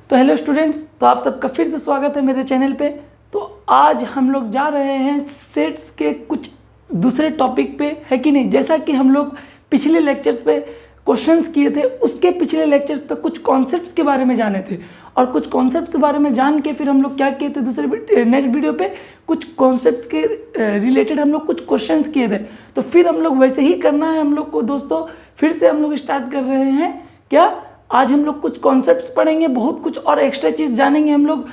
तो hello students, तो आप सबका फिर से स्वागत है मेरे चैनल पे। तो आज हम लोग जा रहे हैं सेट्स के कुछ दूसरे टॉपिक पे, है कि नहीं। जैसा कि हम लोग पिछले लेक्चर्स पे क्वेश्चंस किए थे, उसके पिछले लेक्चर्स पे कुछ कॉन्सेप्ट्स के बारे में जाने थे और कुछ कॉन्सेप्ट्स के बारे में जान के फिर हम लोग क्या किए थे, दूसरे नेक्स्ट वीडियो पे कुछ कॉन्सेप्ट्स के रिलेटेड हम लोग कुछ क्वेश्चंस किए थे। तो फिर हम लोग वैसे ही करना है हम लोग को दोस्तों। फिर से हम लोग स्टार्ट कर रहे हैं क्या, आज हम लोग कुछ कॉन्सेप्ट्स पढ़ेंगे, बहुत कुछ और एक्स्ट्रा चीज़ जानेंगे हम लोग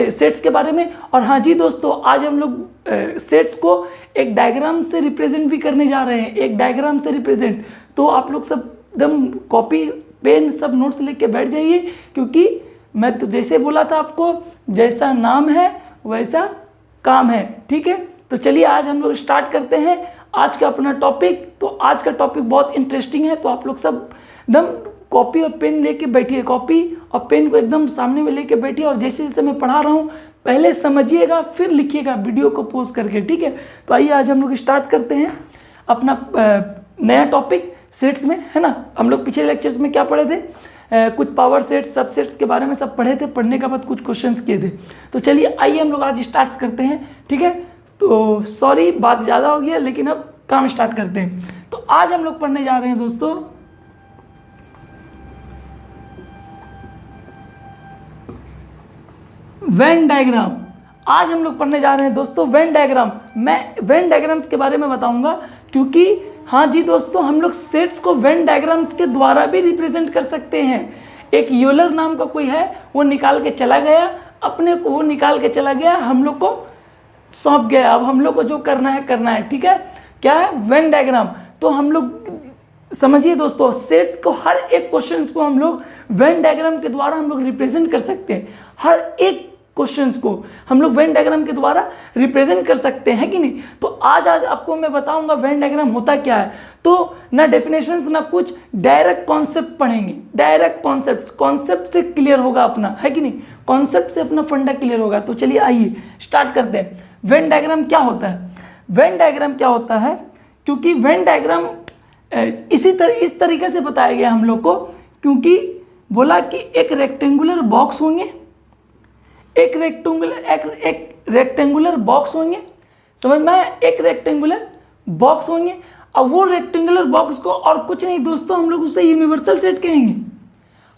सेट्स के बारे में। और हाँ जी दोस्तों, आज हम लोग सेट्स को एक डायग्राम से रिप्रेजेंट भी करने जा रहे हैं, एक डायग्राम से रिप्रेजेंट। तो आप लोग सब एकदम कॉपी पेन सब नोट्स लेके बैठ जाइए, क्योंकि मैं तो जैसे बोला था आपको, जैसा नाम है वैसा काम है, ठीक है। तो चलिए आज हम लोग स्टार्ट करते हैं आज का अपना टॉपिक। तो आज का टॉपिक बहुत इंटरेस्टिंग है, तो आप लोग सब एकदम कॉपी और पेन लेके बैठिए, कॉपी और पेन को एकदम सामने में लेके बैठिए और जैसे जैसे मैं पढ़ा रहा हूँ पहले समझिएगा फिर लिखिएगा वीडियो को पॉज करके, ठीक है। तो आइए आज हम लोग स्टार्ट करते हैं अपना नया टॉपिक सेट्स में, है ना। हम लोग पिछले लेक्चर्स में क्या पढ़े थे, कुछ पावर सेट्स सब सेट्स के बारे में सब पढ़े थे, पढ़ने के बाद कुछ क्वेश्चंस किए थे। तो चलिए आइए हम लोग आज स्टार्ट करते हैं, ठीक है। तो सॉरी बात ज़्यादा हो गया, लेकिन अब काम स्टार्ट करते हैं। तो आज हम लोग पढ़ने जा रहे हैं दोस्तों वेन डायग्राम। आज हम लोग पढ़ने जा रहे हैं दोस्तों वेन डायग्राम। मैं वेन डायग्राम्स के बारे में बताऊंगा, क्योंकि हाँ जी दोस्तों, हम लोग सेट्स को वेन डायग्राम्स के द्वारा भी रिप्रेजेंट कर सकते हैं। एक यूलर नाम का कोई है, वो निकाल के चला गया, अपने को वो निकाल के चला गया, हम लोग को सौंप गया। अब हम लोग को जो करना है, ठीक है। क्या है वेन डायग्राम। तो हम लोग समझिए दोस्तों, सेट्स को हर एक क्वेश्चंस को हम लोग वेन डायग्राम के द्वारा हम लोग रिप्रेजेंट कर सकते हैं। हर एक क्वेश्चंस को हम लोग वेन डायग्राम के द्वारा रिप्रेजेंट कर सकते हैं कि नहीं। तो आज आपको मैं बताऊंगा वेन डायग्राम होता क्या है। तो ना डेफिनेशंस ना कुछ, डायरेक्ट कॉन्सेप्ट पढ़ेंगे, डायरेक्ट कॉन्सेप्ट से क्लियर होगा अपना, है कि नहीं। कॉन्सेप्ट से अपना फंडा क्लियर होगा। तो चलिए आइए स्टार्ट करते हैं। वेन डायग्राम क्या होता है, वेन डायग्राम क्या होता है, क्योंकि वेन डायग्राम इस तरीके से बताया गया हम लोग को, क्योंकि बोला कि एक रेक्टेंगुलर बॉक्स होंगे, एक रेक्टेंगुलर बॉक्स होंगे, समझ में आया। एक रेक्टेंगुलर बॉक्स होंगे और वो रेक्टेंगुलर बॉक्स को और कुछ नहीं दोस्तों, हम लोग उसे यूनिवर्सल सेट कहेंगे।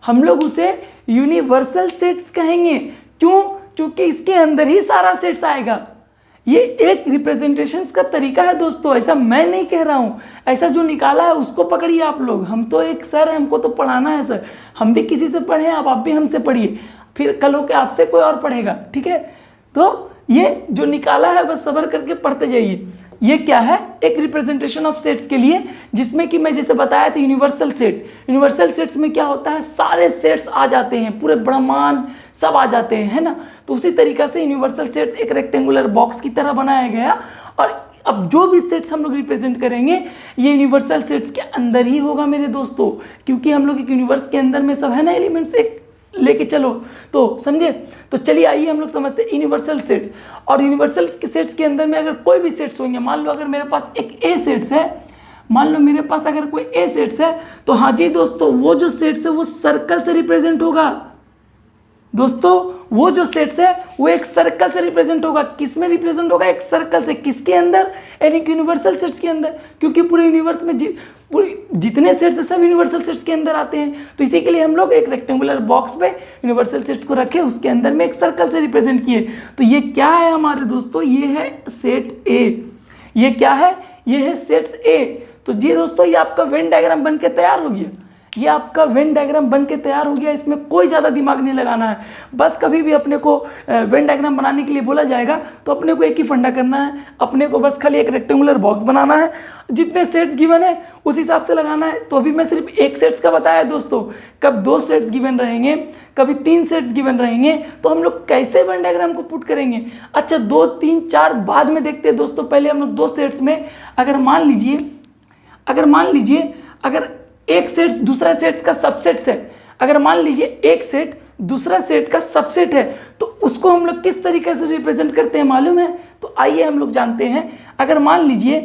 हम लोग उसे यूनिवर्सल सेट्स कहेंगे। क्यों? क्योंकि इसके अंदर ही सारा सेट्स आएगा। ये एक रिप्रेजेंटेशन का तरीका है दोस्तों, ऐसा मैं नहीं कह रहा हूँ। ऐसा जो निकाला है उसको पकड़िए आप लोग। हम तो एक सर है, हमको तो पढ़ाना है सर। हम भी किसी से पढ़े, आप भी हमसे पढ़िए, फिर कल होके आपसे कोई और पढ़ेगा, ठीक है। तो ये जो निकाला है बस सब्र करके पढ़ते जाइए। ये क्या है, एक रिप्रेजेंटेशन ऑफ सेट्स के लिए, जिसमें कि मैं जैसे बताया था यूनिवर्सल सेट। यूनिवर्सल सेट्स में क्या होता है, सारे सेट्स आ जाते हैं, पूरे ब्रह्मांड सब आ जाते हैं, है ना। तो उसी तरीका से यूनिवर्सल सेट्स एक रेक्टेंगुलर बॉक्स की तरह बनाया गया। और अब जो भी सेट्स हम लोग रिप्रेजेंट करेंगे ये यूनिवर्सल सेट्स के अंदर ही होगा मेरे दोस्तों, क्योंकि हम लोग एक यूनिवर्स के अंदर में सब है ना एलिमेंट्स, एक लेके चलो, तो समझे। तो चलिए आइए हम लोग समझते हैं यूनिवर्सल सेट्स। और यूनिवर्सल सेट्स के अंदर में अगर कोई भी सेट्स होंगे, मान लो अगर मेरे पास एक ए सेट्स है, मान लो मेरे पास अगर कोई ए सेट्स है, तो हाँ जी दोस्तों, वो जो सेट्स है वो सर्कल से रिप्रेजेंट होगा दोस्तों। वो जो सेट्स है वो एक सर्कल से रिप्रेजेंट होगा। किस में रिप्रेजेंट होगा, एक सर्कल से। किसके अंदर, यानी कि यूनिवर्सल सेट्स के अंदर, क्योंकि पूरे यूनिवर्स में जितने सेट्स है सब यूनिवर्सल सेट्स के अंदर आते हैं। तो इसी के लिए हम लोग एक रेक्टेंगुलर बॉक्स पे यूनिवर्सल सेट्स को रखे, उसके अंदर में एक सर्कल से रिप्रेजेंट किए। तो ये क्या है हमारे दोस्तों, ये है सेट ए। ये क्या है, ये है सेट्स ए। तो जी दोस्तों, ये आपका वेन डायग्राम बन के तैयार हो गया। ये आपका वेन डायग्राम बन के तैयार हो गया। इसमें कोई ज़्यादा दिमाग नहीं लगाना है। बस कभी भी अपने को वेन डायग्राम बनाने के लिए बोला जाएगा तो अपने को एक ही फंडा करना है, अपने को बस खाली एक रेक्टेंगुलर बॉक्स बनाना है, जितने सेट्स गिवन है उस हिसाब से लगाना है। तो अभी मैं सिर्फ एक सेट्स का बताया दोस्तों, कब 2 सेट्स गिवन रहेंगे, कभी 3 सेट्स गिवन रहेंगे, तो हम लोग कैसे वेन डायग्राम को पुट करेंगे। अच्छा 2, 3, 4 बाद में देखते हैं दोस्तों। पहले हम लोग 2 सेट्स में अगर मान लीजिए अगर एक सेट दूसरा सेट का सबसेट है, अगर मान लीजिए एक सेट दूसरा सेट का सबसेट है, तो उसको हम लोग किस तरीके से रिप्रेजेंट करते हैं मालूम है। तो आइए हम लोग जानते हैं। अगर मान लीजिए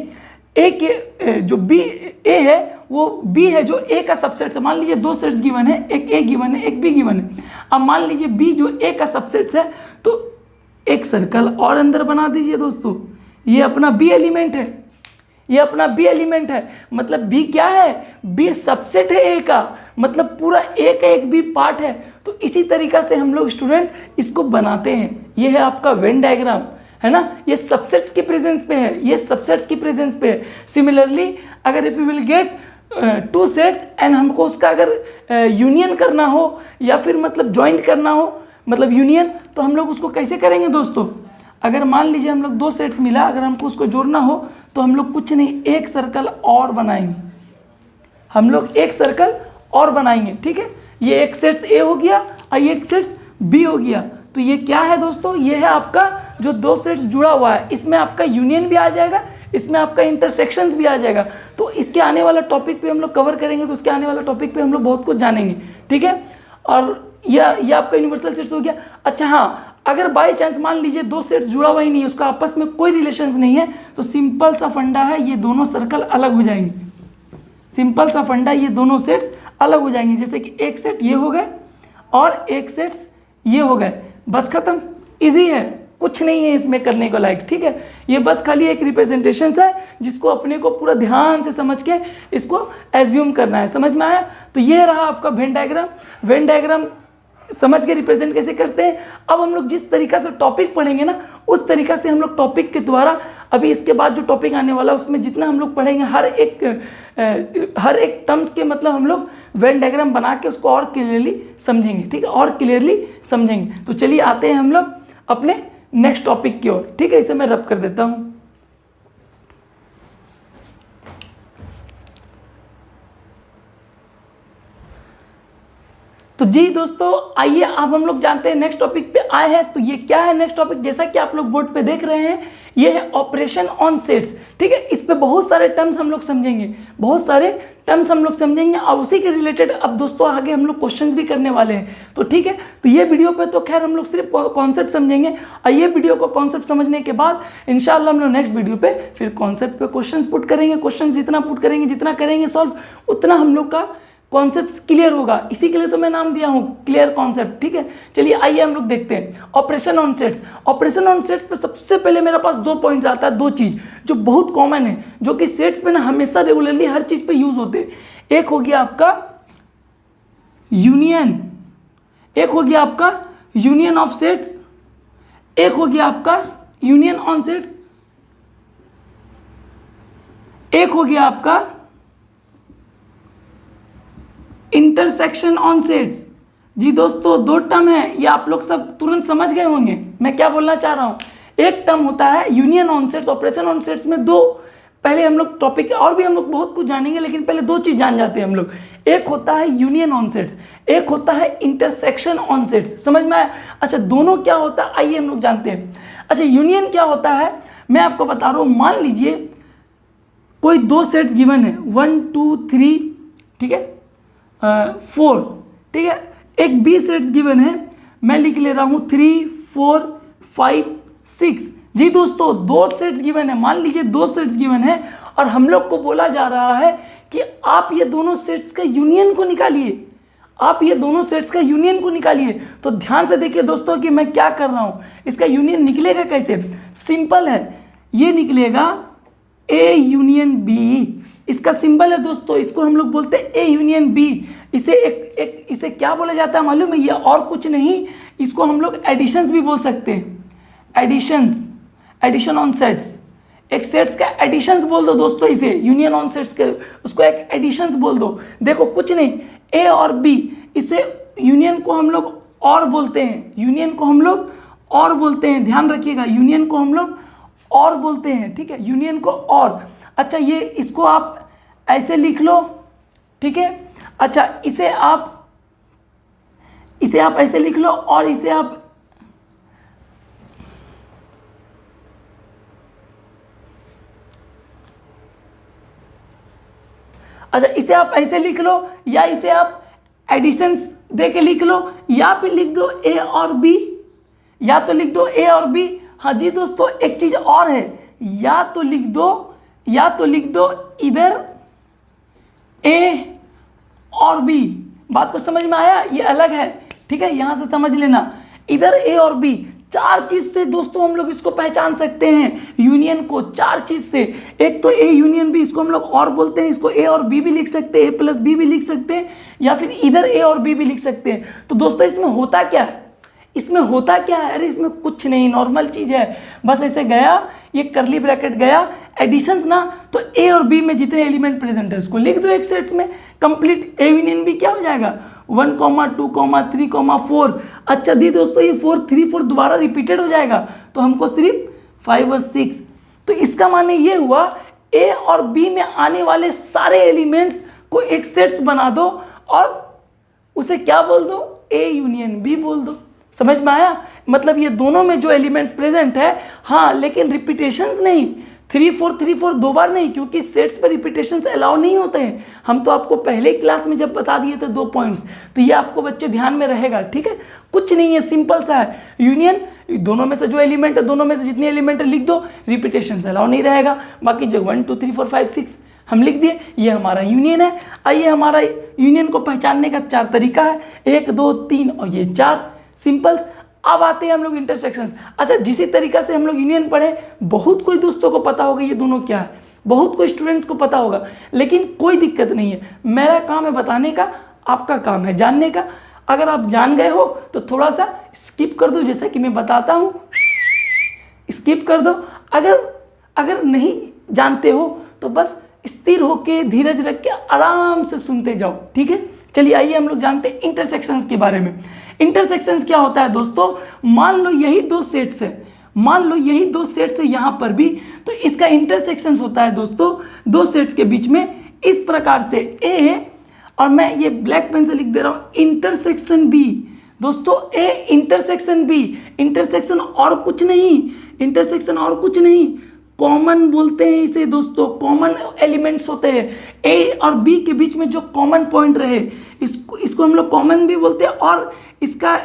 ए के जो बी ए है वो बी है जो ए का सबसेट है। मान लीजिए दो सेट्स गिवन है, एक ए गिवन है, एक बी गिवन है। अब मान लीजिए बी जो ए का सबसेट है तो एक सर्कल और अंदर बना दीजिए दोस्तों, ये अपना बी एलिमेंट है, ये अपना बी एलिमेंट है। मतलब बी क्या है, बी सबसेट है ए का, मतलब पूरा ए का एक बी पार्ट है। तो इसी तरीका से हम लोग स्टूडेंट इसको बनाते हैं। ये है आपका वेन डायग्राम, है ना, ये सबसेट्स के प्रेजेंस पे है, ये सबसेट्स की प्रेजेंस पे है। सिमिलरली अगर if you will get two sets and हमको उसका अगर यूनियन करना हो या फिर मतलब ज्वाइंट करना हो, मतलब यूनियन, तो हम लोग उसको कैसे करेंगे दोस्तों। अगर मान लीजिए हम लोग दो सेट्स मिला, अगर हमको उसको जोड़ना हो तो हम लोग कुछ नहीं, एक सर्कल और बनाएंगे, हम लोग एक सर्कल और बनाएंगे, ठीक है। ये एक सेट्स ए हो गया और ये एक सेट्स बी हो गया। तो ये क्या है दोस्तों, ये है आपका जो दो सेट्स जुड़ा हुआ है, इसमें आपका यूनियन भी आ जाएगा, इसमें आपका इंटरसेक्शंस भी आ जाएगा। तो इसके आने वाला टॉपिक पे हम लोग कवर करेंगे, तो उसके आने वाला टॉपिक पे हम लोग बहुत कुछ जानेंगे, ठीक है। और ये आपका यूनिवर्सल सेट्स हो गया। अच्छा हाँ, अगर बाय चांस मान लीजिए दो सेट्स जुड़ा हुआ ही नहीं है, उसका आपस में कोई रिलेशंस नहीं है, तो सिंपल सा फंडा है, ये दोनों सर्कल अलग हो जाएंगे। सिंपल सा फंडा, ये दोनों सेट्स अलग हो जाएंगे। जैसे कि एक सेट ये हो गए और एक सेट्स ये हो गए, बस खत्म। इजी है, कुछ नहीं है इसमें करने को लायक, ठीक है। ये बस खाली एक रिप्रेजेंटेशन है जिसको अपने को पूरा ध्यान से समझ के इसको एज्यूम करना है। समझ में आया। तो ये रहा आपका वेन डायग्राम। वेन डायग्राम समझ के रिप्रेजेंट कैसे करते हैं। अब हम लोग जिस तरीका से टॉपिक पढ़ेंगे ना, उस तरीका से हम लोग टॉपिक के द्वारा, अभी इसके बाद जो टॉपिक आने वाला है उसमें जितना हम लोग पढ़ेंगे, हर एक टर्म्स के मतलब हम लोग वेन डायग्राम बना के उसको और क्लियरली समझेंगे, ठीक है, और क्लियरली समझेंगे। तो चलिए आते हैं हम लोग अपने नेक्स्ट टॉपिक की ओर, ठीक है। इसे मैं रब कर देता हूँ। तो जी दोस्तों, आइए अब हम लोग जानते हैं नेक्स्ट टॉपिक पे आए हैं। तो ये क्या है नेक्स्ट टॉपिक, जैसा कि आप लोग बोर्ड पे देख रहे हैं, ये है ऑपरेशन ऑन सेट्स, ठीक है। इस पे बहुत सारे टर्म्स हम लोग समझेंगे, बहुत सारे टर्म्स हम लोग समझेंगे, और उसी के रिलेटेड अब दोस्तों आगे हम लोग क्वेश्चंस भी करने वाले हैं। तो ठीक है, तो ये वीडियो पे तो खैर हम लोग सिर्फ कॉन्सेप्ट समझेंगे, और ये वीडियो को कॉन्सेप्ट समझने के बाद इंशाल्लाह हम लोग नेक्स्ट वीडियो पे फिर कॉन्सेप्ट पे क्वेश्चंस पुट करेंगे। क्वेश्चन जितना पुट करेंगे, जितना करेंगे सॉल्व, उतना हम लोग का कॉन्सेप्ट क्लियर होगा। इसी के लिए तो मैं नाम दिया हूँ क्लियर कॉन्सेप्ट, ठीक है। चलिए आइए हम लोग देखते हैं operation on sets. Operation on sets पे सबसे पहले मेरे पास दो पॉइंट आता है, दो चीज जो बहुत कॉमन है, जो कि सेट्स पे ना हमेशा रेगुलरली हर चीज पे यूज होते हैं। एक हो गया आपका यूनियन, एक हो गया आपका यूनियन ऑफ सेट्स, एक हो गया आपका यूनियन ऑन सेट्स, एक हो गया आपका इंटरसेक्शन ऑन सेट्स। जी दोस्तों, दो टर्म है, ये आप लोग सब तुरंत समझ गए होंगे मैं क्या बोलना चाह रहा हूँ। एक टर्म होता है union on sets, operation on sets में दो, पहले हम लोग टॉपिक और भी हम लोग बहुत कुछ जानेंगे, लेकिन पहले दो चीज जान जाते हैं हम लोग। एक होता है यूनियन ऑन सेट्स, एक होता है इंटरसेक्शन ऑन सेट्स। समझ में आया। अच्छा, दोनों क्या होता है आइए हम लोग जानते हैं। अच्छा, यूनियन क्या होता है मैं आपको बता रहा हूँ। मान लीजिए कोई दो सेट्स गिवन है, 1 2 3, ठीक है, 4, ठीक है। एक बी सेट्स गिवन है, मैं लिख ले रहा हूं 3 4 5 6। जी दोस्तों, दो सेट्स गिवन है, मान लीजिए दो सेट्स गिवन है, और हम लोग को बोला जा रहा है कि आप ये दोनों सेट्स का यूनियन को निकालिए, आप ये दोनों सेट्स का यूनियन को निकालिए। तो ध्यान से देखिए दोस्तों कि मैं क्या कर रहा हूं। इसका यूनियन निकलेगा कैसे, सिंपल है, ये निकलेगा ए यूनियन बी। इसका सिंबल है दोस्तों, इसको हम लोग बोलते हैं ए यूनियन बी। इसे इसे क्या बोला जाता है मालूम है, ये और कुछ नहीं, इसको हम लोग एडिशंस भी बोल सकते हैं। एडिशंस, एडिशन ऑन सेट्स, एक सेट्स का एडिशंस बोल दो दोस्तों, इसे यूनियन ऑन सेट्स के उसको एक एडिशंस बोल दो। देखो कुछ नहीं, ए और बी, इसे यूनियन को हम लोग और बोलते हैं, यूनियन को हम लोग और बोलते हैं, ध्यान रखिएगा, यूनियन को हम लोग और बोलते हैं, ठीक है, यूनियन को और। अच्छा, ये इसको आप ऐसे लिख लो, ठीक है। अच्छा, इसे आप ऐसे लिख लो, और इसे आप अच्छा इसे आप ऐसे लिख लो, या इसे आप एडिशंस दे के लिख लो, या फिर लिख दो ए और बी, या तो लिख दो ए और बी। हाँ जी दोस्तों, एक चीज और है, या तो लिख दो या तो लिख दो इधर ए और बी। बात को समझ में आया, ये अलग है, ठीक है, यहां से समझ लेना। इधर ए और बी, चार चीज से दोस्तों हम लोग इसको पहचान सकते हैं यूनियन को, चार चीज से। एक तो ए यूनियन बी, इसको हम लोग और बोलते हैं, इसको ए और बी भी लिख सकते हैं, ए प्लस बी भी लिख सकते हैं, या फिर इधर ए और बी भी लिख सकते हैं। तो दोस्तों इसमें होता क्या है, इसमें होता क्या है, अरे इसमें कुछ नहीं, नॉर्मल चीज है, बस ऐसे गया, ये करली ब्रैकेट गया, एडिशंस ना, तो ए और बी में जितने एलिमेंट प्रेजेंट है उसको लिख दो एक सेट्स में, कंप्लीट ए यूनियन बी क्या हो जाएगा 1, 2, 3, 4। अच्छा दी दोस्तों, ये 4, 3, 4 दोबारा रिपीटेड हो जाएगा, तो हमको सिर्फ 5 और 6। तो इसका माने ये हुआ ए और बी में आने वाले सारे एलिमेंट्स को एक सेट्स बना दो और उसे क्या बोल दो, ए यूनियन बी बोल दो। समझ में आया, मतलब ये दोनों में जो एलिमेंट्स प्रेजेंट है, हाँ, लेकिन रिपीटेशंस नहीं, 3, 4, 3, 4 दो बार नहीं, क्योंकि सेट्स पर रिपीटेशंस अलाउ नहीं होते हैं। हम तो आपको पहले क्लास में जब बता दिए थे 2 पॉइंट्स, तो ये आपको बच्चे ध्यान में रहेगा, ठीक है। कुछ नहीं है, सिंपल सा है, यूनियन दोनों में से जो एलिमेंट है, दोनों में से जितने एलिमेंट है लिख दो, रिपीटेशंस अलाउ नहीं रहेगा। बाकी जो 1, 2, 3, 4, 5, 6 हम लिख दिए, ये हमारा यूनियन है। आइए, हमारा यूनियन को पहचानने का 4 तरीका है, 1, 2, 3 और ये 4 सिंपल्स। अब आते हैं हम लोग इंटरसेक्शंस। अच्छा, जिसी तरीका से हम लोग यूनियन पढ़े, बहुत कोई दोस्तों को पता होगा ये दोनों क्या है, बहुत कोई स्टूडेंट्स को पता होगा, लेकिन कोई दिक्कत नहीं है, मेरा काम है बताने का, आपका काम है जानने का। अगर आप जान गए हो तो थोड़ा सा स्किप कर दो, जैसा कि मैं बताता हूँ, स्किप कर दो। अगर नहीं जानते हो तो बस स्थिर होके धीरज रख के आराम से सुनते जाओ, ठीक है। चलिए आइए हम लोग जानते हैं इंटरसेक्शंस के बारे में। इंटरसेक्शंस क्या होता है दोस्तों, मान लो यही 2 सेट्स है, मान लो यही 2 सेट्स है यहाँ पर भी, तो इसका इंटरसेक्शंस होता है दोस्तों 2 सेट्स के बीच में इस प्रकार से, ए और मैं ये ब्लैक पेन से लिख दे रहा हूँ इंटरसेक्शन बी। दोस्तों ए इंटरसेक्शन बी, इंटरसेक्शन और कुछ नहीं, इंटरसेक्शन और कुछ नहीं, कॉमन बोलते हैं इसे दोस्तों, कॉमन एलिमेंट्स होते हैं, ए और बी के बीच में जो कॉमन पॉइंट रहे, इसको हम लोग कॉमन भी बोलते हैं। और इसका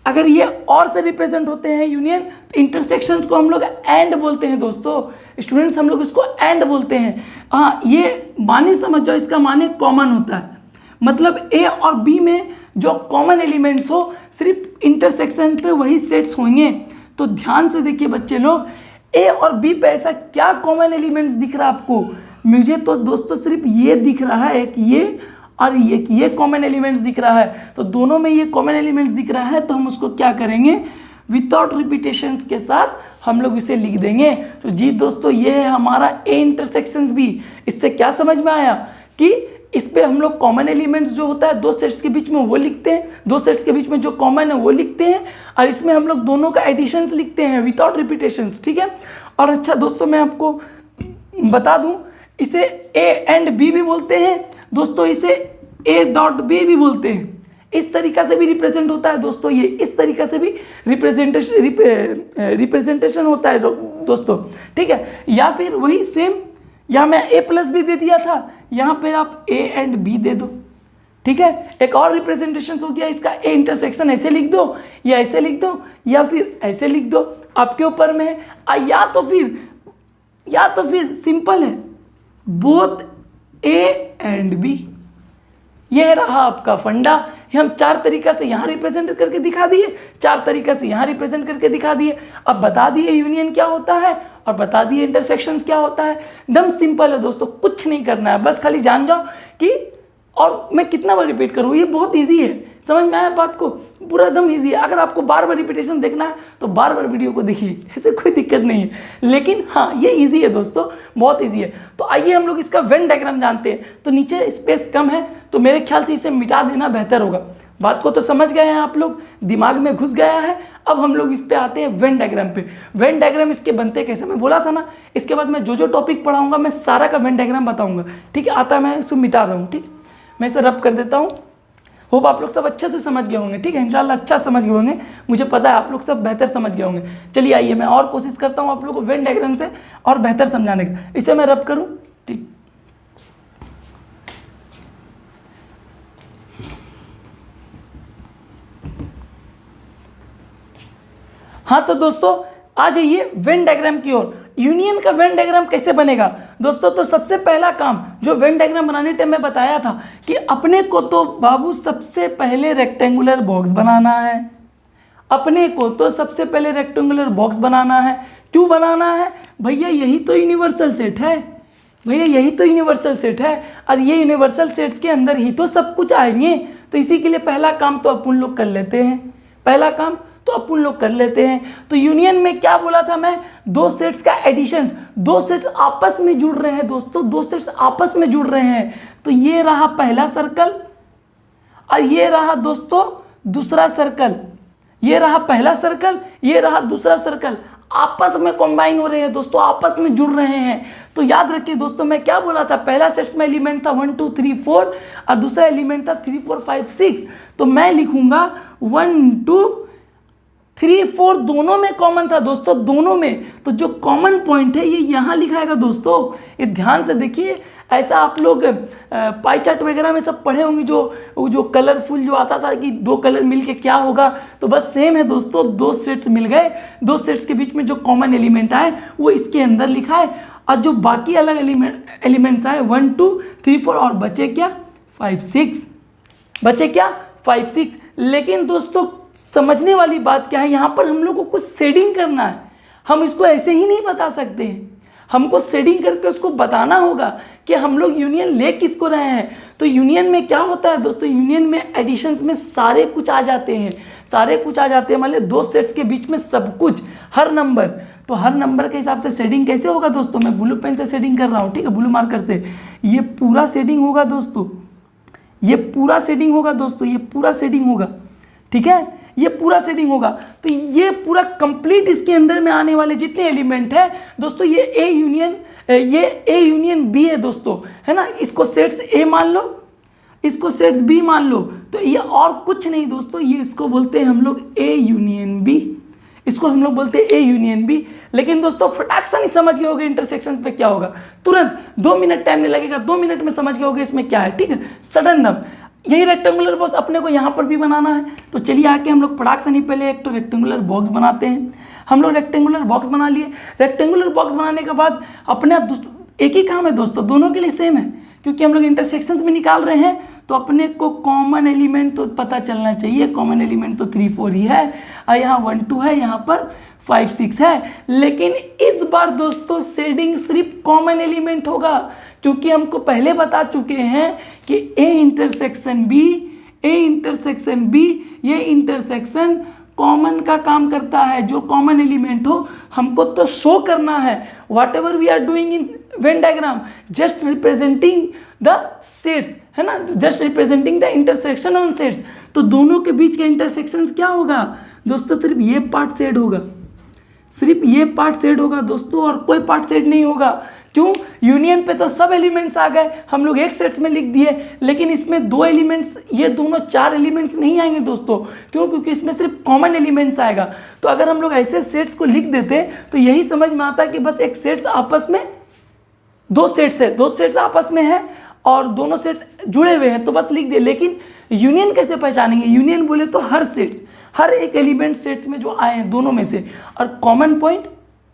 अगर ये और से रिप्रेजेंट होते हैं यूनियन, तो इंटरसेक्शंस को हम लोग एंड बोलते हैं दोस्तों, स्टूडेंट्स हम लोग इसको एंड बोलते हैं। हाँ, ये माने समझ जाओ, इसका माने कॉमन होता है, मतलब ए और बी में जो कॉमन एलिमेंट्स हो, सिर्फ इंटरसेक्शन पे वही सेट्स होंगे। तो ध्यान से देखिए बच्चे लोग, ए और बी पे ऐसा क्या कॉमन एलिमेंट्स दिख रहा है आपको, मुझे तो दोस्तों सिर्फ ये दिख रहा है, एक ये और ये कॉमन एलिमेंट्स दिख रहा है। तो दोनों में ये कॉमन एलिमेंट्स दिख रहा है, तो हम उसको क्या करेंगे, विदाउट रिपीटेशंस के साथ हम लोग इसे लिख देंगे। तो जी दोस्तों, ये है हमारा ए इंटरसेक्शंस बी। इससे क्या समझ में आया कि इस पे हम लोग कॉमन एलिमेंट्स जो होता है 2 सेट्स के बीच में वो लिखते हैं, 2 सेट्स के बीच में जो कॉमन है वो लिखते हैं, और इसमें हम लोग दोनों का एडिशंस लिखते हैं विदाउट रिपीटेशंस, ठीक है। और अच्छा दोस्तों, मैं आपको बता दूं, इसे ए एंड बी भी बोलते हैं दोस्तों, इसे ए डॉट बी भी बोलते हैं। इस तरीका से भी रिप्रेजेंट होता है दोस्तों, ये इस तरीका से भी रिप्रेजेंटेशन होता है दोस्तों, ठीक है। या फिर वही सेम, यहाँ मैं ए प्लस बी दे दिया था, यहाँ पे आप ए एंड बी दे दो, ठीक है। एक और रिप्रेजेंटेशन हो गया इसका, ए इंटरसेक्शन ऐसे लिख दो, या ऐसे लिख दो, या फिर ऐसे लिख दो, आपके ऊपर में है। या तो फिर सिंपल है, बोथ ए एंड बी। यह रहा आपका फंडा। हम 4 तरीका से यहाँ रिप्रेजेंट करके दिखा दिए, 4 तरीका से यहाँ रिप्रेजेंट करके दिखा दिए। अब बता दिए यूनियन क्या होता है और बता दिए इंटरसेक्शंस क्या होता है। एकदम सिंपल है दोस्तों, कुछ नहीं करना है, बस खाली जान जाओ कि, और मैं कितना बार रिपीट करूँ, ये बहुत ईजी है, समझ में आया बात को, पूरा एकदम ईजी है। अगर आपको बार बार रिपीटेशन देखना है तो बार बार वीडियो को देखिए, ऐसे कोई दिक्कत नहीं है, लेकिन हाँ ये ईजी है दोस्तों, बहुत ईजी है। तो आइए हम लोग इसका वेन डायग्राम जानते हैं। तो नीचे स्पेस कम है, तो मेरे ख्याल से इसे मिटा देना बेहतर होगा। बात को तो समझ गए हैं आप लोग, दिमाग में घुस गया है। अब हम लोग इस पे आते हैं वेन डायग्राम पे। वेन डायग्राम इसके बनते कैसे, मैं बोला था ना, इसके बाद मैं जो टॉपिक पढ़ाऊंगा मैं सारा का वेन डायग्राम बताऊंगा, ठीक है। आता है, मैं इसको मिटा रहा हूँ, ठीक है, मैं इसे रब कर देता हूँ। होप आप लोग सब अच्छे से समझ गए होंगे, ठीक है, इंशाल्लाह अच्छा समझ गए होंगे, मुझे पता है आप लोग सब बेहतर समझ गए होंगे। चलिए आइए, मैं और कोशिश करता हूँ आप लोग को वेन डायग्राम से और बेहतर समझाने का। इसे मैं रब करूँ, ठीक। हाँ तो दोस्तों आ जाइए वेन डायग्राम की ओर। यूनियन का वेन डायग्राम कैसे बनेगा दोस्तों? तो सबसे पहला काम जो वेन डायग्राम बनाने टाइम में बताया था कि अपने को तो बाबू सबसे पहले रेक्टेंगुलर बॉक्स बनाना है। अपने को तो सबसे पहले रेक्टेंगुलर बॉक्स बनाना है। क्यों बनाना है? भैया यही तो यूनिवर्सल सेट है। भैया यही तो यूनिवर्सल सेट है और ये यूनिवर्सल सेट्स के अंदर ही तो सब कुछ आएंगे। तो इसी के लिए पहला काम तो अपन लोग कर लेते हैं। पहला काम तो अपन लोग कर लेते हैं। तो यूनियन में क्या बोला था मैं? दो सेट्स का एडिशंस, दो सेट्स आपस में जुड़ रहे हैं दोस्तों, दो सेट्स आपस में जुड़ रहे हैं। तो ये रहा पहला सर्कल और ये रहा दोस्तों दूसरा सर्कल। ये रहा पहला सर्कल, ये रहा दूसरा सर्कल, आपस में कंबाइन हो रहे हैं दोस्तों, आपस में जुड़ रहे हैं। तो याद रखिए दोस्तों मैं क्या बोला था? पहला सेट्स में एलिमेंट था 1 2 3 4 और दूसरा एलिमेंट था 3 4 5 6। तो मैं लिखूंगा 1 2 3 4 दोनों में कॉमन था दोस्तों, दोनों में। तो जो कॉमन पॉइंट है ये यहाँ लिखाएगा दोस्तों। ये ध्यान से देखिए, ऐसा आप लोग पाई चार्ट वगैरह में सब पढ़े होंगे, जो कलरफुल जो आता था कि दो कलर मिलके क्या होगा। तो बस सेम है दोस्तों, दो सेट्स मिल गए, दो सेट्स के बीच में जो कॉमन एलिमेंट आए वो इसके अंदर लिखा है और जो बाकी अलग एलिमेंट्स आए 1 2 3 4 और बचे क्या 5 6, बचे क्या 5 6। लेकिन दोस्तों समझने वाली बात क्या है, यहाँ पर हम लोग को कुछ शेडिंग करना है। हम इसको ऐसे ही नहीं बता सकते हैं, हमको शेडिंग करके उसको बताना होगा कि हम लोग यूनियन ले किसको रहे हैं। तो यूनियन में क्या होता है दोस्तों? यूनियन में एडिशंस में सारे कुछ आ जाते हैं, सारे कुछ आ जाते हैं। मान लीजिए दो सेट्स के बीच में सब कुछ, हर नंबर। तो हर नंबर के हिसाब से शेडिंग कैसे होगा दोस्तों? मैं ब्लू पेन से शेडिंग कर रहा हूँ, ठीक है, ब्लू मार्कर से। ये पूरा शेडिंग होगा दोस्तों, ये पूरा शेडिंग होगा दोस्तों, ये पूरा शेडिंग होगा, ठीक है, ये पूरा शेडिंग होगा। तो ये पूरा कंप्लीट इसके अंदर में आने वाले जितने एलिमेंट है दोस्तों, ये ए यूनियन बी है दोस्तों, है ना। इसको सेट्स ए मान लो, इसको सेट्स बी मान लो। तो ये और कुछ नहीं दोस्तों, ये इसको बोलते हैं हम लोग ए यूनियन बी, इसको हम लोग बोलते हैं ए यूनियन बी। लेकिन दोस्तों फटाक से नहीं समझ गए होगे इंटरसेक्शन पे क्या होगा, तुरंत 2 मिनट टाइम नहीं लगेगा, 2 मिनट में समझ गए होगे इसमें क्या है, ठीक है, सडन दम। यही रेक्टेंगुलर बॉक्स अपने को यहाँ पर भी बनाना है। तो चलिए आके हम लोग फटाक से नहीं पहले एक तो रेक्टेंगुलर बॉक्स बनाते हैं। हम लोग रेक्टेंगुलर बॉक्स बना लिए। रेक्टेंगुलर बॉक्स बनाने के बाद अपने एक ही काम है दोस्तों, दोनों के लिए सेम है, क्योंकि हम लोग इंटरसेक्शंस में निकाल रहे हैं। तो अपने को कॉमन एलिमेंट तो पता चलना चाहिए। कॉमन एलिमेंट तो 3 4 ही है और यहाँ 1 2 है, यहाँ पर 5 6 है। लेकिन इस बार दोस्तों शेडिंग सिर्फ कॉमन एलिमेंट होगा, क्योंकि हमको पहले बता चुके हैं कि ए इंटरसेक्शन बी, ये इंटरसेक्शन कॉमन का काम करता है। जो कॉमन एलिमेंट हो हमको तो शो करना है। Whatever we are doing in Venn diagram, just representing the sets, है ना, just representing the intersection on sets. तो दोनों के बीच का इंटरसेक्शन क्या होगा दोस्तों? सिर्फ ये पार्ट शेड होगा, सिर्फ ये पार्ट शेड होगा दोस्तों, और कोई पार्ट शेड नहीं होगा। क्यों? यूनियन पे तो सब एलिमेंट्स आ गए, हम लोग एक सेट्स में लिख दिए, लेकिन इसमें 2 एलिमेंट्स, ये दोनों 4 एलिमेंट्स नहीं आएंगे दोस्तों। क्यों? क्योंकि इसमें सिर्फ कॉमन एलिमेंट्स आएगा। तो अगर हम लोग ऐसे सेट्स को लिख देते तो यही समझ में आता कि बस एक सेट्स आपस में, 2 सेट्स है, 2 सेट्स आपस में है और दोनों सेट्स जुड़े हुए हैं, तो बस लिख दिए। लेकिन यूनियन कैसे पहचानेंगे? यूनियन बोले तो हर सेट्स, हर एक एलिमेंट सेट्स में जो आए हैं दोनों में से। और कॉमन पॉइंट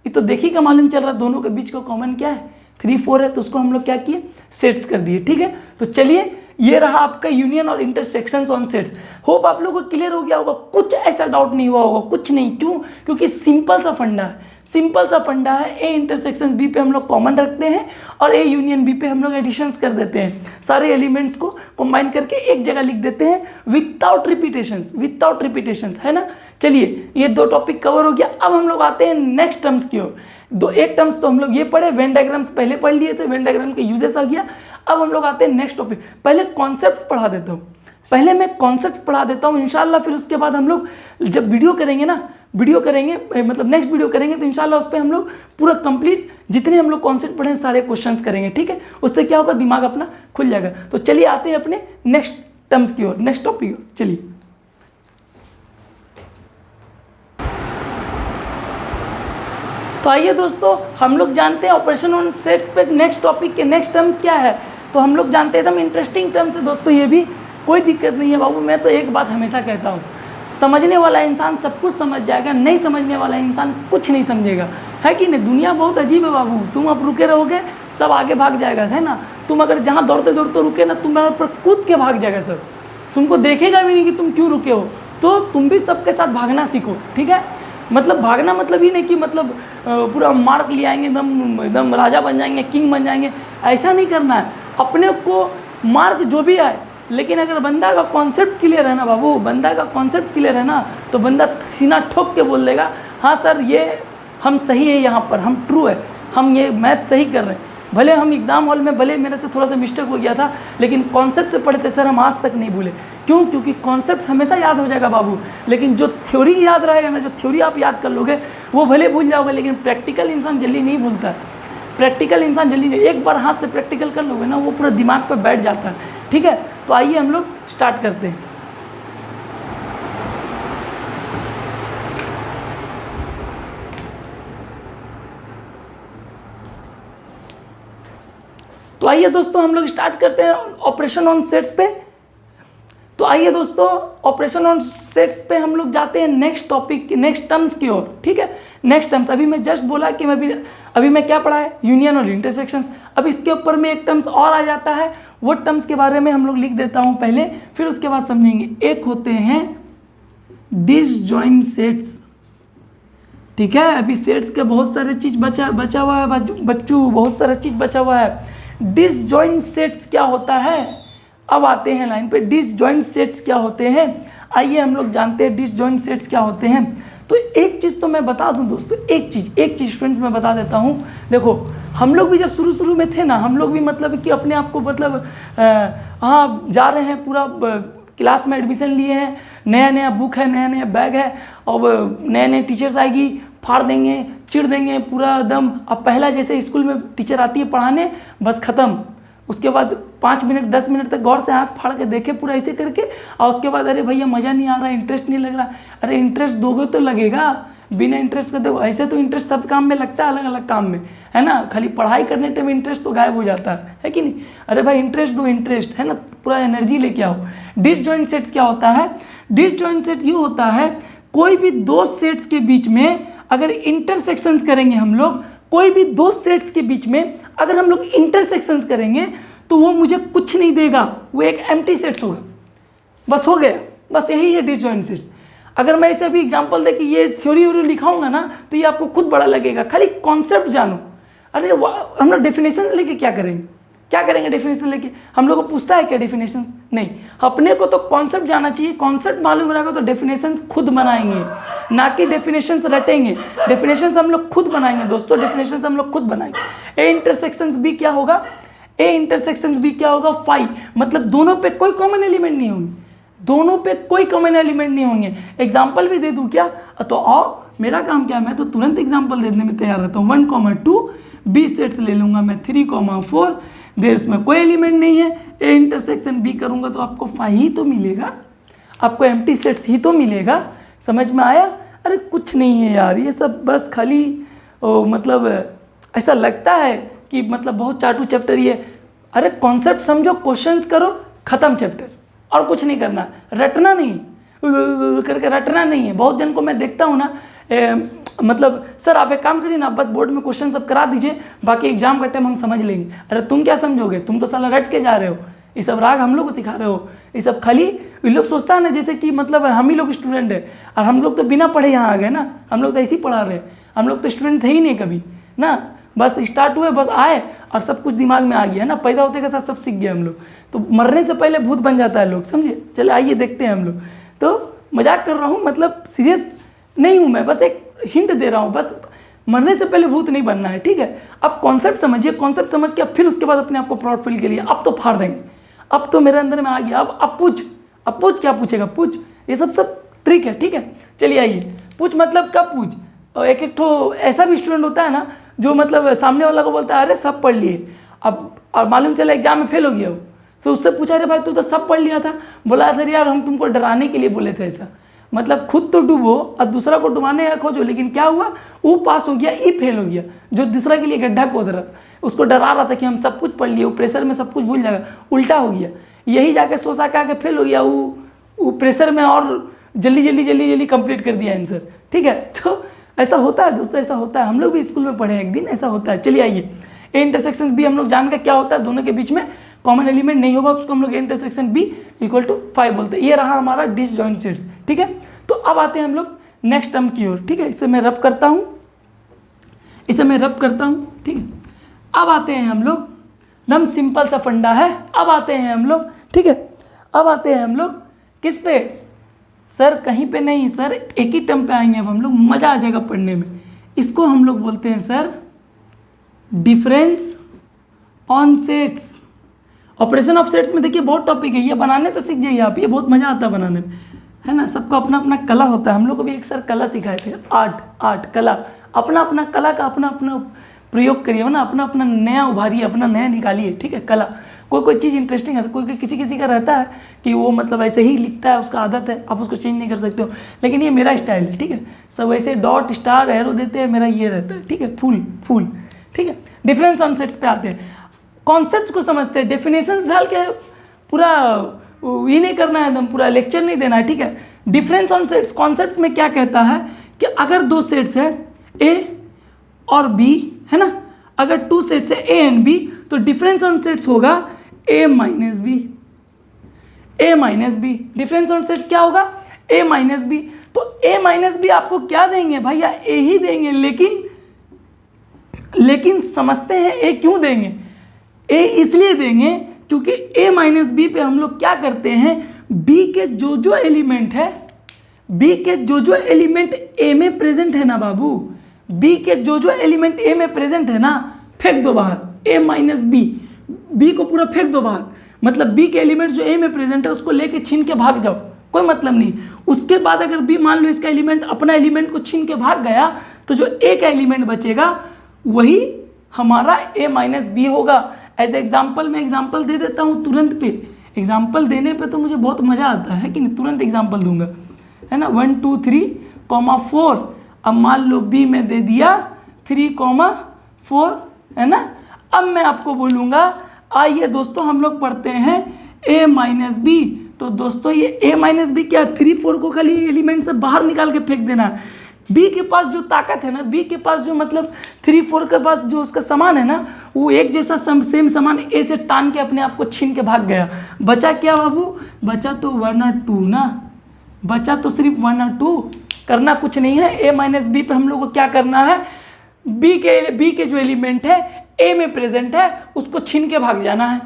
ये तो देखिए का मालूम चल रहा है, दोनों के बीच का कॉमन क्या है 3 4 है, तो उसको हम लोग क्या किए सेट्स कर दिए, ठीक है। तो चलिए ये रहा आपका यूनियन और इंटरसेक्शंस ऑन सेट्स। होप आप लोगों को क्लियर हो गया होगा, कुछ ऐसा डाउट नहीं हुआ होगा, कुछ नहीं। क्यों? क्योंकि सिंपल सा फंडा है, सिंपल सा फंडा है। ए इंटरसेक्शन बी पे हम लोग कॉमन रखते हैं और ए यूनियन बी पे हम लोग एडिशंस कर देते हैं। सारे एलिमेंट्स को कंबाइन करके एक जगह लिख देते हैं विदाउट रिपीटेशंस, है ना। चलिए ये 2 टॉपिक कवर हो गया। अब हम लोग आते हैं नेक्स्ट टर्म्स की ओर। एक टर्म्स तो हम लोग ये पढ़े, वेन डायग्राम्स पहले पढ़ लिए थे, वेन डायग्राम के यूजेस आ गया। अब हम लोग आते हैं नेक्स्ट टॉपिक। पहले कॉन्सेप्ट्स पढ़ा देता हूँ, पहले मैं कॉन्सेप्ट्स पढ़ा देता हूँ इंशाल्लाह। फिर उसके बाद हम लोग जब वीडियो करेंगे मतलब नेक्स्ट वीडियो करेंगे तो इंशाल्लाह उस पर हम लोग पूरा कंप्लीट जितने हम लोग कॉन्सेप्ट पढ़े सारे क्वेश्चंस करेंगे, ठीक है। उससे क्या होगा, दिमाग अपना खुल जाएगा। तो चलिए आते हैं अपने नेक्स्ट टर्म्स की ओर, नेक्स्ट टॉपिक की ओर। चलिए तो आइए दोस्तों, हम लोग जानते हैं ऑपरेशन ऑन सेट्स पे नेक्स्ट टॉपिक के नेक्स्ट टर्म्स क्या है। तो हम लोग जानते हैं एकदम इंटरेस्टिंग टर्म्स है दोस्तों, ये भी कोई दिक्कत नहीं है बाबू। मैं तो एक बात हमेशा कहता हूँ, समझने वाला इंसान सब कुछ समझ जाएगा, नहीं समझने वाला इंसान कुछ नहीं समझेगा, है कि नहीं। दुनिया बहुत अजीब है बाबू, तुम अब रुके रहोगे सब आगे भाग जाएगा, है ना। तुम अगर जहाँ दौड़ते दौड़ते रुके ना, तुम्हारे ऊपर कूद के भाग जाएगा सब, तुमको देखेगा भी नहीं कि तुम क्यों रुके हो। तो तुम भी सबके साथ भागना सीखो, ठीक है। मतलब भागना मतलब ही नहीं कि मतलब पूरा मार्क ले आएंगे, एकदम एकदम राजा बन जाएंगे, किंग बन जाएंगे, ऐसा नहीं करना है। अपने को मार्क जो भी आए, लेकिन अगर बंदा का कॉन्सेप्ट क्लियर है ना बाबू, बंदा का कॉन्सेप्ट क्लियर है ना, तो बंदा सीना ठोक के बोल देगा हाँ सर ये हम सही है, यहाँ पर हम ट्रू है, हम ये मैथ सही कर रहे हैं। भले हम एग्ज़ाम हॉल में भले मेरे से थोड़ा सा मिस्टेक हो गया था, लेकिन कॉन्सेप्ट से पढ़ते सर हम आज तक नहीं भूले। क्यों? क्योंकि कॉन्सेप्ट हमेशा याद हो जाएगा बाबू, लेकिन जो थ्योरी याद रहेगा ना, जो थ्योरी आप याद कर लोगे वो भले भूल जाओगे, लेकिन प्रैक्टिकल इंसान जल्दी नहीं भूलता है। प्रैक्टिकल इंसान जल्दी नहीं, एक बार हाथ से प्रैक्टिकल कर लोगे ना, वो पूरा दिमाग पर बैठ जाता है, ठीक है। तो आइए हम लोग स्टार्ट करते हैं। तो आइए दोस्तों हम लोग स्टार्ट करते हैं ऑपरेशन ऑन सेट्स पे। तो आइए दोस्तों ऑपरेशन ऑन सेट्स पे हम लोग जाते हैं नेक्स्ट टॉपिक, नेक्स्ट टर्म्स की ओर, ठीक है। नेक्स्ट टर्म्स अभी मैं जस्ट बोला कि अभी मैं क्या पढ़ा है, यूनियन और इंटरसेक्शंस। अब इसके ऊपर में एक टर्म्स और आ जाता है, वो टर्म्स के बारे में हम लोग लिख देता हूँ पहले, फिर उसके बाद समझेंगे। एक होते हैं डिसजॉइंट सेट्स, ठीक है। अभी सेट्स के बहुत सारे चीज़ बचा हुआ है बच्चों, बहुत सारा चीज़ बचा हुआ है। डिसजॉइंट सेट्स क्या होता है, अब आते हैं लाइन पे। डिसजॉइंट सेट्स क्या होते हैं, आइए हम लोग जानते हैं डिसजॉइंट सेट्स क्या होते हैं। तो एक चीज़ तो मैं बता दूं दोस्तों, एक चीज़ स्टूडेंट्स मैं बता देता हूं। देखो हम लोग भी जब शुरू में थे ना, हम लोग भी मतलब कि अपने आप को मतलब हाँ जा रहे हैं, पूरा क्लास में एडमिशन लिए हैं, नया नया बुक है, नया नया बैग है, और नए नए टीचर्स आएगी, फाड़ देंगे, चिढ़ देंगे पूरा एकदम। अब पहला जैसे स्कूल में टीचर आती है पढ़ाने, बस ख़त्म। उसके बाद 5 मिनट 10 मिनट तक गौर से हाथ फाड़ के देखे पूरा ऐसे करके, और उसके बाद अरे भैया मज़ा नहीं आ रहा, इंटरेस्ट नहीं लग रहा। अरे इंटरेस्ट दोगे तो लगेगा, बिना इंटरेस्ट का देखो, ऐसे तो इंटरेस्ट सब काम में लगता है, अलग अलग काम में, है ना। खाली पढ़ाई करने टाइम इंटरेस्ट तो गायब हो जाता है कि नहीं। अरे भाई इंटरेस्ट दो, इंटरेस्ट है ना, पूरा एनर्जी लेके आओ। डिसजॉइंट सेट्स क्या होता है, डिसजॉइंट सेट ये होता है कोई भी दो सेट्स के बीच में अगर इंटरसेक्शंस करेंगे हम लोग, कोई भी दो सेट्स के बीच में अगर हम लोग इंटरसेक्शंस करेंगे तो वो मुझे कुछ नहीं देगा, वो एक एम्प्टी सेट्स होगा, बस हो गया। बस यही है डिसजॉइंट सेट्स। अगर मैं इसे अभी एग्जांपल दे कि ये थ्योरी व्योरी लिखाऊंगा ना, तो ये आपको खुद बड़ा लगेगा, खाली कॉन्सेप्ट जानो। अरे हम लोग डेफिनेशन लेके क्या करेंगे डेफिनेशन लेके, हम लोग को पूछता है क्या डेफिनेशंस? नहीं, अपने को तो कॉन्सेप्ट जाना चाहिए। कॉन्सेप्ट मालूम रहेगा तो डेफिनेशंस खुद बनाएंगे, ना कि डेफिनेशंस रटेंगे। डेफिनेशंस हम लोग खुद बनाएंगे दोस्तों, डेफिनेशंस हम लोग खुद बनाएंगे। ए इंटरसेक्शंस बी क्या होगा, ए इंटरसेक्शंस बी क्या होगा, फाई, मतलब दोनों पे कोई कॉमन एलिमेंट नहीं होंगे, दोनों पे कोई कॉमन एलिमेंट नहीं होंगे। एग्जाम्पल भी दे दूँ क्या? तो आओ, मेरा काम क्या है, मैं तो तुरंत एग्जाम्पल देने में तैयार रहता हूँ। 1,2 बी सेट्स ले लूँगा मैं, 3,4 दे, उसमें कोई एलिमेंट नहीं है। ए इंटरसेक्शन बी करूँगा तो आपको फाई ही तो मिलेगा, आपको एम्प्टी सेट्स ही तो मिलेगा। समझ में आया? अरे कुछ नहीं है यार, ये सब बस खाली मतलब ऐसा लगता है कि मतलब बहुत चाटू चैप्टर ये। अरे कॉन्सेप्ट समझो, क्वेश्चंस करो, ख़त्म चैप्टर, और कुछ नहीं करना, रटना नहीं करके रटना नहीं है। बहुत जन को मैं देखता हूँ ना, मतलब सर आप एक काम करिए ना, बस बोर्ड में क्वेश्चन सब करा दीजिए, बाकी एग्जाम का टाइम हम समझ लेंगे। अरे तुम क्या समझोगे, तुम तो साला रट के जा रहे हो। ये सब राग हम लोग को सिखा रहे हो, ये सब खाली ये लोग सोचता है ना जैसे कि मतलब हम ही लोग स्टूडेंट है, और हम लोग तो बिना पढ़े यहाँ आ गए ना, हम लोग तो ऐसे ही पढ़ा रहे हैं, हम लोग तो स्टूडेंट थे ही नहीं कभी ना, बस स्टार्ट हुए, बस आए और सब कुछ दिमाग में आ गया ना, पैदा होते के साथ सब सीख गए हम लोग। तो मरने से पहले भूत बन जाता है लोग, समझे। चले आइए देखते हैं हम लोग। तो मजाक कर रहा हूँ, मतलब सीरियस नहीं हूँ मैं, बस एक हिंट दे रहा हूँ, बस मरने से पहले भूत नहीं बनना है, ठीक है। अब कॉन्सेप्ट समझिए, कॉन्सेप्ट समझ के अब फिर उसके बाद अपने आप को प्राउड फील के लिए अब तो फाड़ देंगे। अब तो मेरे अंदर में आ गया, अब पूछ क्या पूछेगा, पूछ, ये सब ट्रिक है, ठीक है। चलिए आइए, पूछ मतलब कब पूछ। और एक ठो ऐसा भी स्टूडेंट होता है ना जो मतलब सामने वाला को बोलता है अरे सब पढ़ लिए, अब और मालूम चला एग्जाम में फेल हो गया हो, तो उससे पूछा अरे भाई तू तो सब पढ़ लिया था। बोला था यार हम तुमको डराने के लिए बोले थे ऐसा, मतलब खुद तो डूबो और दूसरा को डुबाने का खोजो, लेकिन क्या हुआ, वो पास हो गया, ये फेल हो गया। जो दूसरा के लिए गड्ढा खोद रहा था, उसको डरा रहा था कि हम सब कुछ पढ़ लिए, वो प्रेशर में सब कुछ भूल जाएगा, उल्टा हो गया। यही जाके सोचा क्या कि फेल हो गया, वो प्रेशर में और जल्दी जल्दी जल्दी जल्दी कंप्लीट कर दिया आंसर, ठीक है। तो ऐसा होता है दोस्तों, ऐसा होता है, हम लोग भी स्कूल में पढ़े हैं एक दिन, ऐसा होता है। चलिए आइए, ए इंटरसेक्शन बी हम लोग जान के क्या होता है, दोनों के बीच में कॉमन एलिमेंट नहीं होगा, उसको हम लोग A intersection B equal to 5 बोलते हैं। ये रहा हमारा डिसजॉइंट सेट्स, ठीक है। तो अब आते हैं हम लोग नेक्स्ट टर्म की ओर, ठीक है। इसे मैं रब करता हूँ, ठीक है। अब आते हैं हम लोग, एकदम सिंपल सा फंडा है। अब आते हैं हम लोग, ठीक है, अब आते हैं हम लोग किस पे सर, कहीं पे नहीं सर, एक ही टर्म पे आएंगे अब हम लोग, मज़ा आ जाएगा पढ़ने में। इसको हम लोग बोलते हैं sir difference on sets. Operation of sets में देखिए बहुत टॉपिक है, ये बनाने तो सीख जाइए आप, ये बहुत मज़ा आता है बनाने में, है ना। सबका अपना अपना कला होता है। हम लोग को भी एक सर कला सिखाए थे, आर्ट कला, अपना अपना कला का अपना अपना प्रयोग करिए ना, अपना अपना नया उभारिए, अपना नया निकालिए, ठीक है। कला कोई चीज़ इंटरेस्टिंग है, कोई किसी का रहता है कि वो मतलब ऐसे ही लिखता है, उसका आदत है, आप उसको चेंज नहीं कर सकते हो, लेकिन ये मेरा स्टाइल है, ठीक है। सब ऐसे डॉट स्टार एरो देते हैं, मेरा ये रहता है, ठीक है, फूल, ठीक है। डिफरेंस ऑन सेट्स पे आते हैं, कॉन्सेप्ट को समझते हैं, डेफिनेशंस डाल के पूरा ये नहीं करना है, एकदम पूरा लेक्चर नहीं देना है, ठीक है। डिफरेंस ऑन सेट्स, कॉन्सेप्ट में क्या कहता है कि अगर दो सेट्स है ए और बी, है ना, अगर टू सेट्स है ए एंड बी, तो डिफरेंस ऑन सेट्स होगा A minus B, difference on sets क्या होगा, ए माइनस बी। तो ए माइनस बी आपको क्या देंगे भैया, ए ही देंगे, लेकिन समझते हैं ए क्यों देंगे, ए इसलिए देंगे क्योंकि ए माइनस बी पे हम लोग क्या करते हैं, बी के जो एलिमेंट है, बी के जो एलिमेंट ए में प्रेजेंट है ना बाबू, बी के जो एलिमेंट ए में प्रेजेंट है ना, फेंक दो बाहर, ए माइनस बी को पूरा फेंक दो बाहर। मतलब बी के एलिमेंट जो ए में प्रेजेंट है उसको लेके छीन के भाग जाओ, कोई मतलब नहीं। उसके बाद अगर बी मान लो इसका एलिमेंट अपना एलिमेंट को छीन के भाग गया, तो जो ए का एलिमेंट बचेगा वही हमारा ए माइनस बी होगा। एज एग्जाम्पल मैं एग्जाम्पल दे देता हूँ तुरंत पे, एग्जाम्पल देने पे तो मुझे बहुत मज़ा आता है कि नहीं, तुरंत एग्जाम्पल दूंगा, है ना। 1 2 3 4, अब मान लो बी में दे दिया 3 4, है ना। अब मैं आपको बोलूँगा, आइए दोस्तों हम लोग पढ़ते हैं a माइनस बी। तो दोस्तों ये a माइनस बी क्या, 3 4 को खाली एलिमेंट से बाहर निकाल के फेंक देना। बी के पास जो ताकत है ना, बी के पास जो मतलब 3 4 के पास जो उसका सामान है ना, वो एक जैसा सेम सामान ए से टान के अपने आप को छीन के भाग गया। बचा क्या बाबू, बचा तो 1 और 2 ना, बचा तो सिर्फ 1 और 2, करना कुछ नहीं है। ए माइनस बी पे हम लोग को क्या करना है, बी के जो एलिमेंट है ए में प्रेजेंट है उसको छीन के भाग जाना है।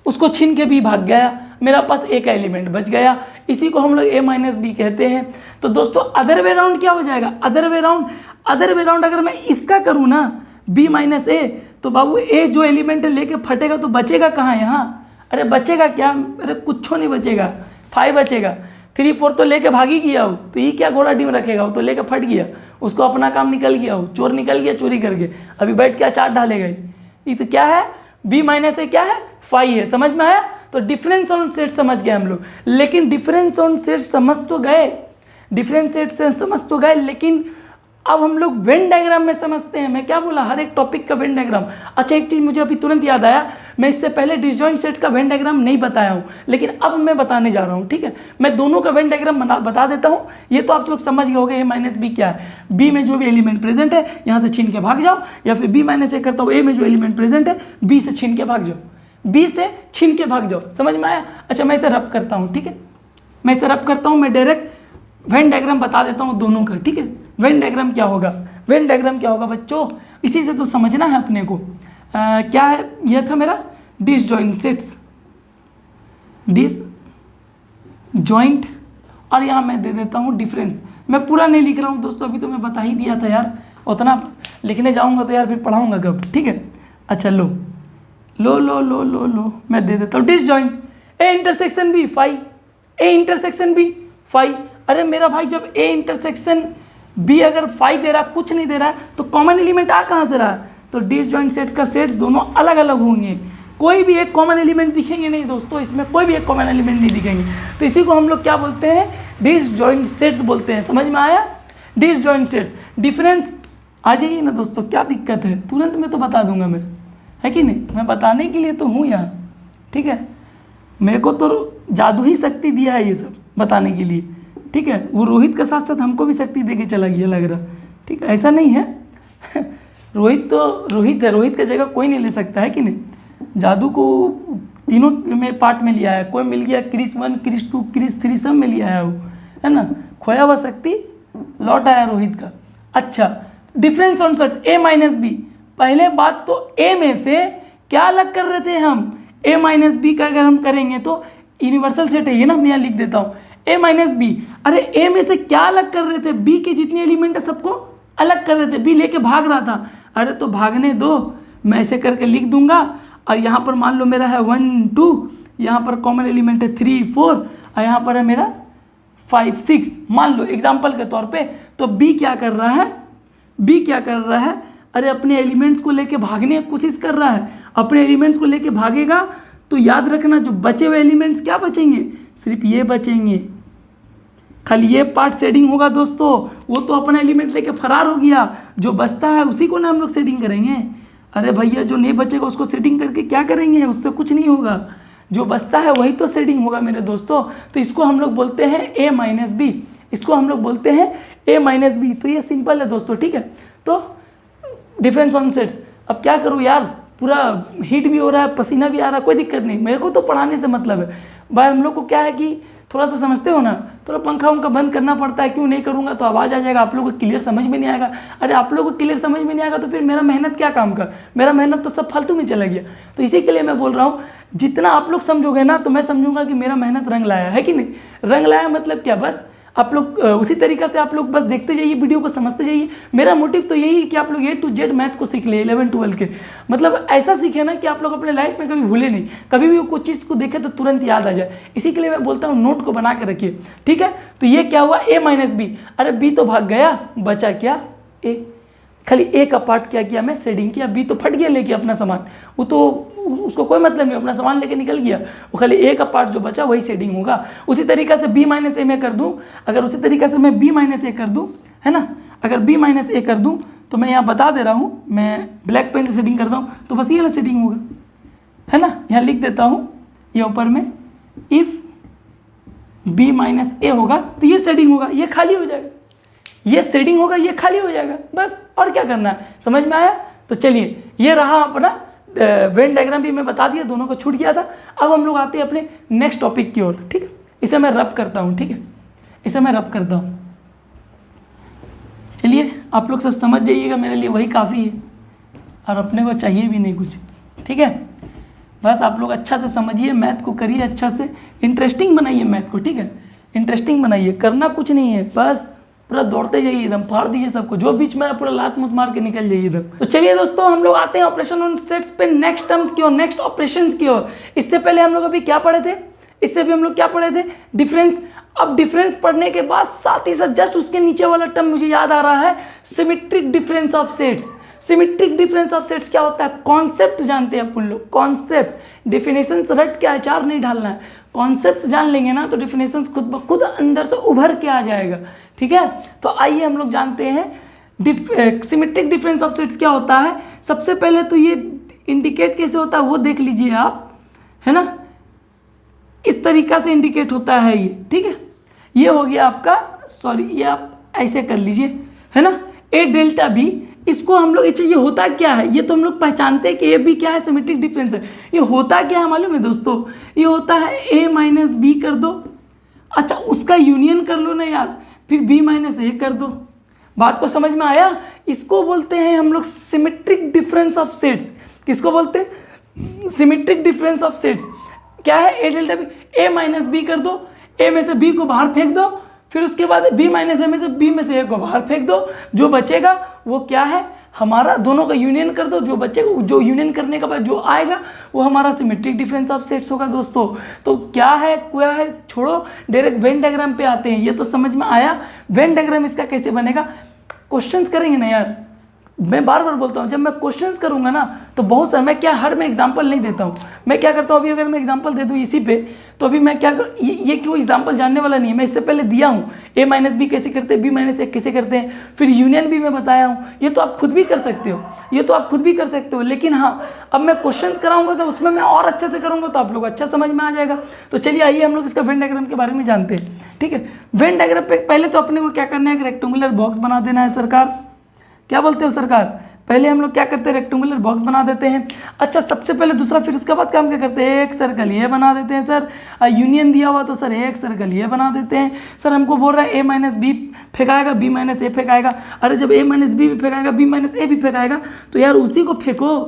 उसको छीन के भी भाग गया, मेरा पास ए का एलिमेंट बच गया, इसी को हम लोग ए माइनस बी कहते हैं। तो दोस्तों अदर वे राउंड क्या हो जाएगा, अदर वे राउंड अगर मैं इसका करूँ ना बी माइनस ए, तो बाबू ए जो एलिमेंट लेके फटेगा तो बचेगा कहाँ यहाँ, अरे बचेगा क्या, अरे कुछ नहीं बचेगा, 5 बचेगा। 3 4 तो लेके भागी गया हो, तो ये क्या घोड़ा डीम रखेगा, वो तो लेके फट गया, उसको अपना काम निकल गया हो, चोर निकल गया चोरी करके, अभी बैठ के अचार डालेगा। ये तो क्या है, बी माइनस ए क्या है, 5 है, समझ में आया। तो डिफरेंस ऑन सेट समझ गए हम लोग, लेकिन डिफरेंस ऑन सेट समझ तो गए, लेकिन अब हम लोग वेन डायग्राम में समझते हैं। मैं क्या बोला, हर एक टॉपिक का वेन डायग्राम। अच्छा एक चीज़ मुझे अभी तुरंत याद आया, मैं इससे पहले डिसजॉइंट सेट्स का वेन डायग्राम नहीं बताया हूँ, लेकिन अब मैं बताने जा रहा हूँ, ठीक है। मैं दोनों का वेन डायग्राम बता देता हूँ, ये तो आप लोग समझ गए होंगे ए माइनस बी क्या है। बी में जो भी एलिमेंट प्रेजेंट है यहाँ से छीन के भाग जाओ, या फिर बी माइनस ए करता हूँ, ए में जो एलिमेंट प्रेजेंट है बी से छीन के भाग जाओ, बी से छीन के भाग जाओ, समझ में आया। अच्छा मैं इसे रब करता हूँ, ठीक है, मैं इसे रब करता हूँ, मैं डायरेक्ट वेन डायग्राम बता देता हूँ दोनों का, ठीक है। वेन डायग्राम क्या होगा, वेन डायग्राम क्या होगा बच्चों, इसी से तो समझना है अपने को। क्या है, यह था मेरा डिसजॉइंट सेट्स, डिसजॉइंट, और यहाँ मैं दे देता हूँ डिफरेंस। मैं पूरा नहीं लिख रहा हूँ दोस्तों, अभी तो मैं बता ही दिया था यार, उतना लिखने जाऊँगा तो यार फिर पढ़ाऊँगा कब, ठीक है। अच्छा लो मैं दे देता हूँ disjoint, A intersection B 5, A intersection B 5। अरे मेरा भाई जब ए इंटरसेक्शन बी अगर 5 दे रहा, कुछ नहीं दे रहा है, तो कॉमन एलिमेंट आ कहाँ से रहा है, तो डिसजॉइंट सेट्स का सेट्स दोनों अलग अलग होंगे, कोई भी एक कॉमन एलिमेंट दिखेंगे नहीं दोस्तों, इसमें कोई भी एक कॉमन एलिमेंट नहीं दिखेंगे। तो इसी को हम लोग क्या बोलते हैं, डिसजॉइंट सेट्स बोलते हैं, समझ में आया। डिसजॉइंट सेट्स, डिफरेंस आ जाइए ना दोस्तों, क्या दिक्कत है, तुरंत में तो बता दूंगा मैं, है कि नहीं, मैं बताने के लिए तो हूँ यहाँ, ठीक है। मेरे को तो जादू ही शक्ति दिया है ये सब बताने के लिए, ठीक ठीक है। वो रोहित के साथ साथ हमको भी शक्ति दे के चला गया लग रहा, ठीक है, ऐसा नहीं है रोहित तो रोहित है, रोहित की जगह कोई नहीं ले सकता है कि नहीं। जादू को तीनों में पार्ट में लिया है, कोई मिल गया क्रिस 1 क्रिस 2 क्रिस 3 सब में लिया है वो, है ना। खोया हुआ शक्ति लौट आया रोहित का। अच्छा, difference on sets A minus B. पहले बात तो ए में से क्या अलग कर रहे थे हम, ए माइनस बी का अगर हम करेंगे तो यूनिवर्सल सेट है ये ना, मैं यहाँ लिख देता हूँ ए माइनस बी। अरे ए में से क्या अलग कर रहे थे, बी के जितने एलिमेंट है सबको अलग कर रहे थे, बी लेके भाग रहा था। अरे तो भागने दो, मैं ऐसे करके लिख दूंगा। और यहाँ पर मान लो मेरा है 1 2, यहाँ पर कॉमन एलिमेंट है 3 4, और यहाँ पर है मेरा 5 6 मान लो एग्जाम्पल के तौर पे। तो बी क्या कर रहा है, बी क्या कर रहा है, अरे अपने एलिमेंट्स को लेके भागने की कोशिश कर रहा है। अपने एलिमेंट्स को लेके भागेगा तो याद रखना जो बचे हुए एलिमेंट्स क्या बचेंगे, सिर्फ ये बचेंगे, खाली ये पार्ट शेडिंग होगा दोस्तों। वो तो अपना एलिमेंट लेके फरार हो गया, जो बचता है उसी को ना हम लोग शेडिंग करेंगे। अरे भैया जो नहीं बचेगा उसको शेडिंग करके क्या करेंगे, उससे कुछ नहीं होगा, जो बचता है वही तो शेडिंग होगा मेरे दोस्तों। तो इसको हम लोग बोलते हैं ए माइनस बी, इसको हम लोग बोलते हैं ए माइनस बी। तो ये सिंपल है दोस्तों, ठीक है। तो डिफरेंस ऑन सेट्स, अब क्या करूँ यार, पूरा हीट भी हो रहा है, पसीना भी आ रहा है, कोई दिक्कत नहीं, मेरे को तो पढ़ाने से मतलब है भाई। हम लोग को क्या है कि थोड़ा सा समझते हो ना, थोड़ा पंखा उनका बंद करना पड़ता है, क्यों नहीं करूँगा तो आवाज़ आ जाएगा, आप लोगों को क्लियर समझ में नहीं आएगा। अरे आप लोगों को क्लियर समझ में नहीं आएगा तो फिर मेरा मेहनत क्या काम का, मेरा मेहनत तो सब फालतू में चला गया। तो इसी के लिए मैं बोल रहा हूँ, जितना आप लोग समझोगे ना तो मैं समझूंगा कि मेरा मेहनत रंग लाया है कि नहीं। रंग लाया मतलब क्या, बस आप लोग उसी तरीक़ा से आप लोग बस देखते जाइए, वीडियो को समझते जाइए। मेरा मोटिव तो यही है कि आप लोग A to Z मैथ को सीख ले 11 12 के, मतलब ऐसा सीखे ना कि आप लोग अपने लाइफ में कभी भूले नहीं, कभी भी कोई चीज़ को देखे तो तुरंत याद आ जाए। इसी के लिए मैं बोलता हूँ नोट को बना के रखिए, ठीक है। तो ये क्या हुआ, A माइनस बी। अरे बी तो भाग गया, बचा क्या A, खाली ए का पार्ट क्या किया मैं, शेडिंग किया। बी तो फट गया लेके अपना सामान, वो तो उसको कोई मतलब नहीं, अपना सामान लेके निकल गया। वो खाली ए का पार्ट जो बचा वही शेडिंग होगा। उसी तरीक़े से बी माइनस ए में कर दूँ, अगर उसी तरीक़े से मैं बी माइनस ए कर दूँ, है ना, अगर बी माइनस ए कर दूँ तो मैं यहाँ बता दे रहा हूँ, मैं ब्लैक पेन से शेडिंग करता हूँ तो बस ये वाला शेडिंग होगा, है ना। यहाँ लिख देता हूँ ये ऊपर में, इफ़ बी माइनस ए होगा तो ये शेडिंग होगा, ये खाली हो जाएगा, ये शेडिंग होगा, ये खाली हो जाएगा, बस। और क्या करना है, समझ में आया। तो चलिए ये रहा अपना वेन डायग्राम भी मैं बता दिया, दोनों को छूट गया था। अब हम लोग आते हैं अपने नेक्स्ट टॉपिक की ओर, ठीक है। इसे मैं रब करता हूँ, ठीक है, इसे मैं रब करता हूँ। चलिए आप लोग सब समझ जाइएगा, मेरे लिए वही काफ़ी है और अपने को चाहिए भी नहीं कुछ, ठीक है। बस आप लोग अच्छा से समझिए, मैथ को करिए अच्छा से, इंटरेस्टिंग बनाइए मैथ को, ठीक है, इंटरेस्टिंग बनाइए। करना कुछ नहीं है, बस पूरा दौड़ते जाइए, एकदम फाड़ दीजिए सबको, जो बीच में पूरा लात मुत मार के निकल जाइए इधर। तो चलिए दोस्तों हम लोग आते हैं ऑपरेशन ऑन सेट्स पे, नेक्स्ट टर्म्स की ओर, नेक्स्ट ऑपरेशंस की ओर। इससे पहले हम लोग अभी क्या पढ़े थे, इससे भी हम लोग क्या पढ़े थे, डिफरेंस। अब डिफरेंस पढ़ने के बाद साथ ही साथ जस्ट उसके नीचे वाला टर्म मुझे याद आ रहा है, symmetric difference of sets. Symmetric difference of sets क्या होता है, कॉन्सेप्ट जानते हैं अपन लोग, कॉन्सेप्ट। डेफिनेशन रट के अचार नहीं डालना है, कॉन्सेप्ट जान लेंगे ना तो डेफिनेशन खुद ब खुद अंदर से उभर के आ जाएगा, ठीक है। तो आइए हम लोग जानते हैं सिमेट्रिक डिफरेंस ऑफ सेट्स क्या होता है। सबसे पहले तो ये इंडिकेट कैसे होता है वो देख लीजिए आप, है ना, इस तरीका से इंडिकेट होता है ये, ठीक है। ये हो गया आपका, सॉरी ये आप ऐसे कर लीजिए, है ना, ए डेल्टा बी। इसको हम लोग, ये होता क्या है, ये तो हम लोग पहचानते हैं कि ए बी क्या है, सिमेट्रिक डिफरेंस है। ये होता क्या है मालूम है दोस्तों, ये होता है ए माइनस बी कर दो, अच्छा उसका यूनियन कर लो ना यार, फिर बी माइनस ए कर दो। बात को समझ में आया। इसको बोलते हैं हम लोग सिमेट्रिक डिफरेंस ऑफ सेट्स। किसको बोलते हैं, सिमेट्रिक डिफरेंस ऑफ सेट्स। क्या है, ए डेल्टा बी, ए माइनस बी कर दो, ए में से बी को बाहर फेंक दो, फिर उसके बाद बी माइनस ए में से बी में से ए को बाहर फेंक दो, जो बचेगा वो क्या है हमारा, दोनों का यूनियन कर दो, जो बचेगा, जो यूनियन करने के बाद जो आएगा वो हमारा सिमेट्रिक डिफरेंस ऑफ सेट्स होगा दोस्तों। तो क्या है छोड़ो, डायरेक्ट वेन डायग्राम पे आते हैं। ये तो समझ में आया वेन डायग्राम इसका कैसे बनेगा। क्वेश्चंस करेंगे ना यार, मैं बार बार बोलता हूँ, जब मैं क्वेश्चंस करूँगा ना तो बहुत सारा, मैं क्या हर मैं एग्जांपल नहीं देता हूँ। मैं क्या करता हूँ, अभी अगर मैं एग्जांपल दे दूँ इसी पे तो अभी मैं क्या ये क्यों एग्जांपल जानने वाला नहीं है, मैं इससे पहले दिया हूँ ए माइनस बी कैसे करते हैं, बी माइनस ए कैसे करते हैं, फिर यूनियन भी मैं बताया हूँ। ये तो आप खुद भी कर सकते हो, ये तो आप खुद भी कर सकते हो, लेकिन हाँ अब मैं क्वेश्चन कराऊंगा तो उसमें मैं और अच्छे से करूँगा तो आप लोग अच्छा समझ में आ जाएगा। तो चलिए आइए हम लोग इसका वेन डायग्राम के बारे में जानते हैं। ठीक है। वेन डायग्राम पे पहले तो अपने को क्या करना है, एक रेक्टेंगुलर बॉक्स बना देना है सरकार। क्या बोलते हो सरकार? पहले हम लोग क्या करते हैं, रेक्टेंगुलर बॉक्स बना देते हैं। अच्छा सबसे पहले दूसरा, फिर उसके बाद काम क्या करते हैं, एक सर्कल ये बना देते हैं सर। यूनियन दिया हुआ तो सर एक सर्कल ये बना देते हैं। सर हमको बोल रहा है ए माइनस बी फेंकाएगा, बी माइनस ए फेंकाएगा। अरे जब ए माइनस बी भी फेंकाएगा, बी माइनस ए भी फेंकाएगा, तो यार उसी को फेंको,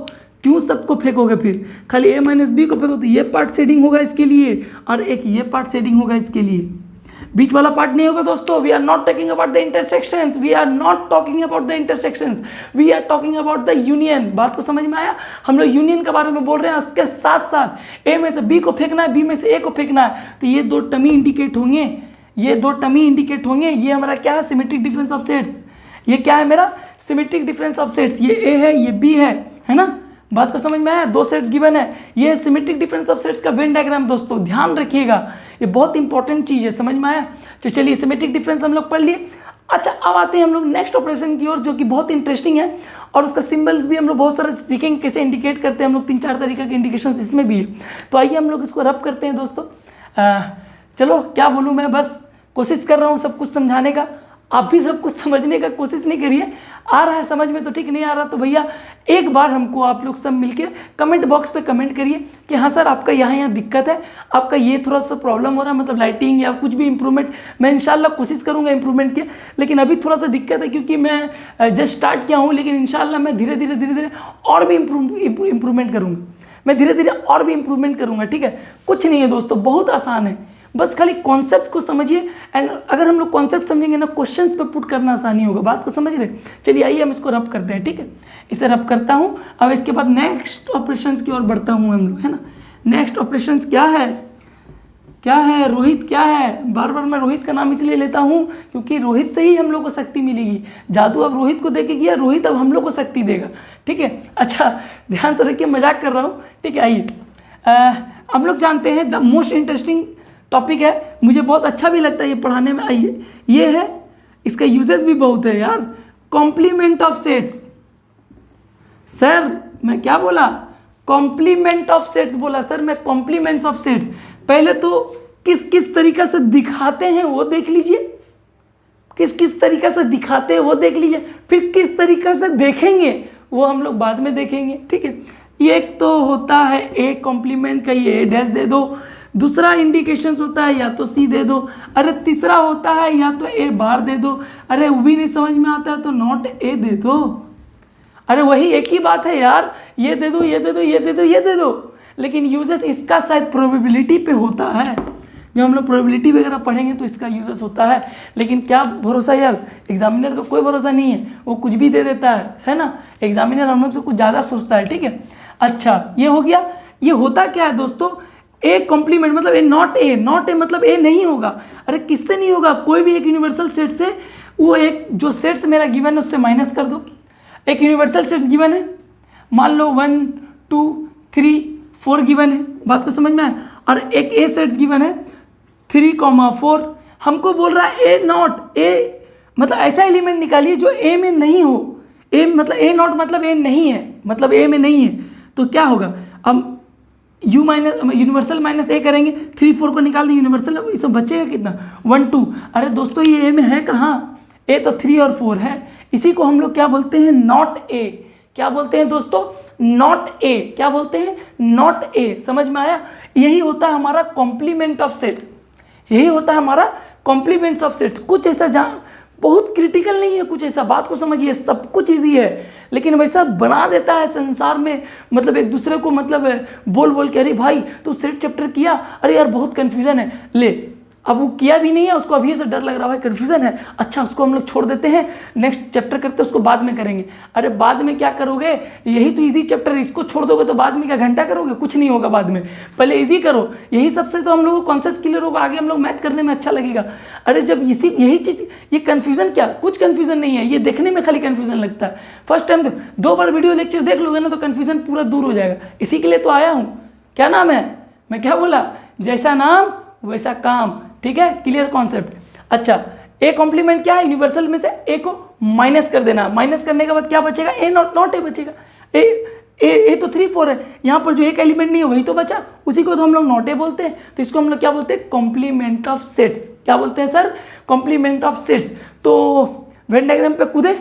क्यों सबको फेंकोगे? फिर खाली ए माइनस बी को फेंको तो ये पार्ट शेडिंग होगा इसके लिए, और एक ये पार्ट शेडिंग होगा इसके लिए, बीच वाला पार्ट नहीं होगा दोस्तों। We are not talking about the intersections, we are not talking about the intersections, we are talking about the union. बात को समझ में आया? हम लोग यूनियन के बारे में बोल रहे हैं। उसके साथ साथ ए में से बी को फेंकना है, बी में से ए को फेंकना है, तो ये दो टर्म इंडिकेट होंगे, ये दो टर्म इंडिकेट होंगे। ये हमारा क्या है, सिमेट्रिक डिफरेंस ऑफ सेट्स। ये क्या है मेरा, सिमेट्रिक डिफरेंस ऑफ सेट्स। ये ए है, ये बी है ना? बात को समझ में आया? दो सेट्स गिवन है, ये सिमेट्रिक डिफरेंस ऑफ सेट्स का वेन डायग्राम। दोस्तों ध्यान रखिएगा, ये बहुत इंपॉर्टेंट चीज़ है, समझ में आया? तो चलिए सिमेट्रिक डिफरेंस हम लोग पढ़ लिए। अच्छा अब आते हैं हम लोग नेक्स्ट ऑपरेशन की ओर, जो कि बहुत इंटरेस्टिंग है, और उसका सिंबल्स भी हम लोग बहुत सारे सीखेंगे, कैसे इंडिकेट करते हैं हम लोग। 3-4 तरीके के इंडिकेशन इसमें भी है। तो आइए हम लोग इसको रब करते हैं दोस्तों। चलो क्या बोलूँ मैं, बस कोशिश कर रहा हूँ सब कुछ समझाने का। आप भी सब कुछ समझने का कोशिश नहीं करिए। आ रहा है समझ में तो ठीक, नहीं आ रहा तो भैया एक बार हमको आप लोग सब मिलके कमेंट बॉक्स पे कमेंट करिए कि हाँ सर आपका यहाँ दिक्कत है, आपका ये थोड़ा सा प्रॉब्लम हो रहा है, मतलब लाइटिंग या कुछ भी इंप्रूवमेंट। मैं इंशाल्लाह कोशिश करूँगा इंप्रूवमेंट की, लेकिन अभी थोड़ा सा दिक्कत है क्योंकि मैं जस्ट स्टार्ट किया हूँ, लेकिन इंशाल्लाह मैं धीरे धीरे और भी इम्प्रूवमेंट करूँगा। मैं धीरे धीरे और भी इम्प्रूवमेंट करूँगा, ठीक है। कुछ नहीं है दोस्तों, बहुत आसान है, बस खाली कॉन्सेप्ट को समझिए। एंड अगर हम लोग कॉन्सेप्ट समझेंगे ना, क्वेश्चंस पे पुट करना आसानी होगा। बात को समझ रहे? चलिए आइए हम इसको रब करते हैं, ठीक है। इसे रब करता हूँ। अब इसके बाद नेक्स्ट ऑपरेशंस की ओर बढ़ता हूँ हम लोग, है ना। नेक्स्ट ऑपरेशंस क्या है, क्या है रोहित, क्या है? बार बार मैं रोहित का नाम इसलिए लेता हूँ क्योंकि रोहित से ही हम लोग को शक्ति मिलेगी। जादू अब रोहित को देके किया, रोहित अब हम लोग को शक्ति देगा, ठीक है। अच्छा ध्यान तो रखिए, मजाक कर रहा हूँ, ठीक है। आइए हम लोग जानते हैं द मोस्ट इंटरेस्टिंग टॉपिक है, मुझे बहुत अच्छा भी लगता है ये पढ़ाने में। आइए ये है, इसका यूजेस भी बहुत है यार, कॉम्प्लीमेंट ऑफ सेट्स। सर मैं क्या बोला, कॉम्प्लीमेंट ऑफ सेट्स बोला सर मैं, कॉम्प्लीमेंट्स ऑफ सेट्स। पहले तो किस किस तरीका से दिखाते हैं वो देख लीजिए, किस किस तरीका से दिखाते हैं वो देख लीजिए, फिर किस तरीका से देखेंगे वो हम लोग बाद में देखेंगे, ठीक है। ये एक तो होता है ए कॉम्प्लीमेंट का, ये ए डैश दे दो। दूसरा इंडिकेशन होता है या तो सी दे दो। अरे तीसरा होता है या तो ए बार दे दो। अरे वो भी नहीं समझ में आता है तो नॉट ए दे दो। अरे वही एक ही बात है यार, ये दे दो, ये दे दो, ये दे दो, ये दे दो। लेकिन यूजेस इसका शायद प्रोबेबिलिटी पे होता है, जब हम लोग प्रोबेबिलिटी वगैरह पढ़ेंगे तो इसका यूजेस होता है। लेकिन क्या भरोसा यार, एग्जामिनर का कोई भरोसा नहीं है, वो कुछ भी दे देता है ना। एग्जामिनर हम लोग से कुछ ज़्यादा सोचता है, ठीक है। अच्छा ये हो गया। ये होता क्या है दोस्तों, ए कॉम्प्लीमेंट मतलब ए नॉट ए, नॉट ए मतलब ए नहीं होगा। अरे किससे नहीं होगा, कोई भी एक यूनिवर्सल सेट से, वो एक जो सेट्स मेरा गिवन है उससे माइनस कर दो। एक यूनिवर्सल सेट्स गिवन है, मान लो 1 2 3 4 गिवन है, बात को समझ में आया। और एक ए सेट्स गिवन है 3,4। हमको बोल रहा है ए नॉट, ए मतलब ऐसा एलिमेंट निकालिए जो ए में नहीं हो। ए मतलब ए नॉट मतलब ए नहीं है, मतलब ए में नहीं है। तो क्या होगा, अब यू माइनस यूनिवर्सल माइनस ए करेंगे, 3 4 को निकाल दें यूनिवर्सल, इसमें बचेगा कितना 1 2। अरे दोस्तों ये ए में है कहाँ, ए तो 3 और 4 है। इसी को हम लोग क्या बोलते हैं, नॉट ए। क्या बोलते हैं दोस्तों, नॉट ए। क्या बोलते हैं, नॉट ए। समझ में आया? यही होता है हमारा कॉम्प्लीमेंट ऑफ सेट्स, यही होता है हमारा कॉम्प्लीमेंट्स ऑफ सेट्स। कुछ ऐसा जहाँ बहुत क्रिटिकल नहीं है, कुछ ऐसा, बात को समझिए, सब कुछ इजी है, लेकिन वैसा बना देता है संसार में, मतलब एक दूसरे को मतलब बोल बोल के, अरे भाई तू सेट चैप्टर किया, अरे यार बहुत कन्फ्यूजन है, ले अब वो किया भी नहीं है, उसको अभी से डर लग रहा है, भाई कन्फ्यूजन है, अच्छा उसको हम लोग छोड़ देते हैं, नेक्स्ट चैप्टर करते हैं, उसको बाद में करेंगे। अरे बाद में क्या करोगे, यही तो इजी चैप्टर, इसको छोड़ दोगे तो बाद में क्या घंटा करोगे, कुछ नहीं होगा बाद में, पहले इजी करो। यही सबसे तो हम लोग को कॉन्सेप्ट क्लियर होगा, आगे हम लोग मैथ करने में अच्छा लगेगा। अरे जब यही चीज़, ये कन्फ्यूजन क्या, कुछ कन्फ्यूजन नहीं है, ये देखने में खाली कन्फ्यूजन लगता है। फर्स्ट टाइम 2 बार वीडियो लेक्चर देख लोगे ना तो कन्फ्यूजन पूरा दूर हो जाएगा। इसी के लिए तो आया हूँ। क्या नाम है, मैं क्या बोला, जैसा नाम वैसा काम, ठीक है, क्लियर कॉन्सेप्ट। अच्छा ए कॉम्प्लीमेंट क्या है, यूनिवर्सल में से ए को माइनस कर देना, माइनस करने के बाद क्या बचेगा, ए नॉट, नॉट ए बचेगा। ए तो 3 4 है, यहाँ पर जो एक एलिमेंट नहीं है वही तो बचा, उसी को तो हम लोग नॉट ए बोलते हैं। तो इसको हम लोग क्या बोलते हैं, कॉम्प्लीमेंट ऑफ सेट्स। क्या बोलते हैं सर, कॉम्प्लीमेंट ऑफ सेट्स। तो वेन डायग्राम पे कूदे,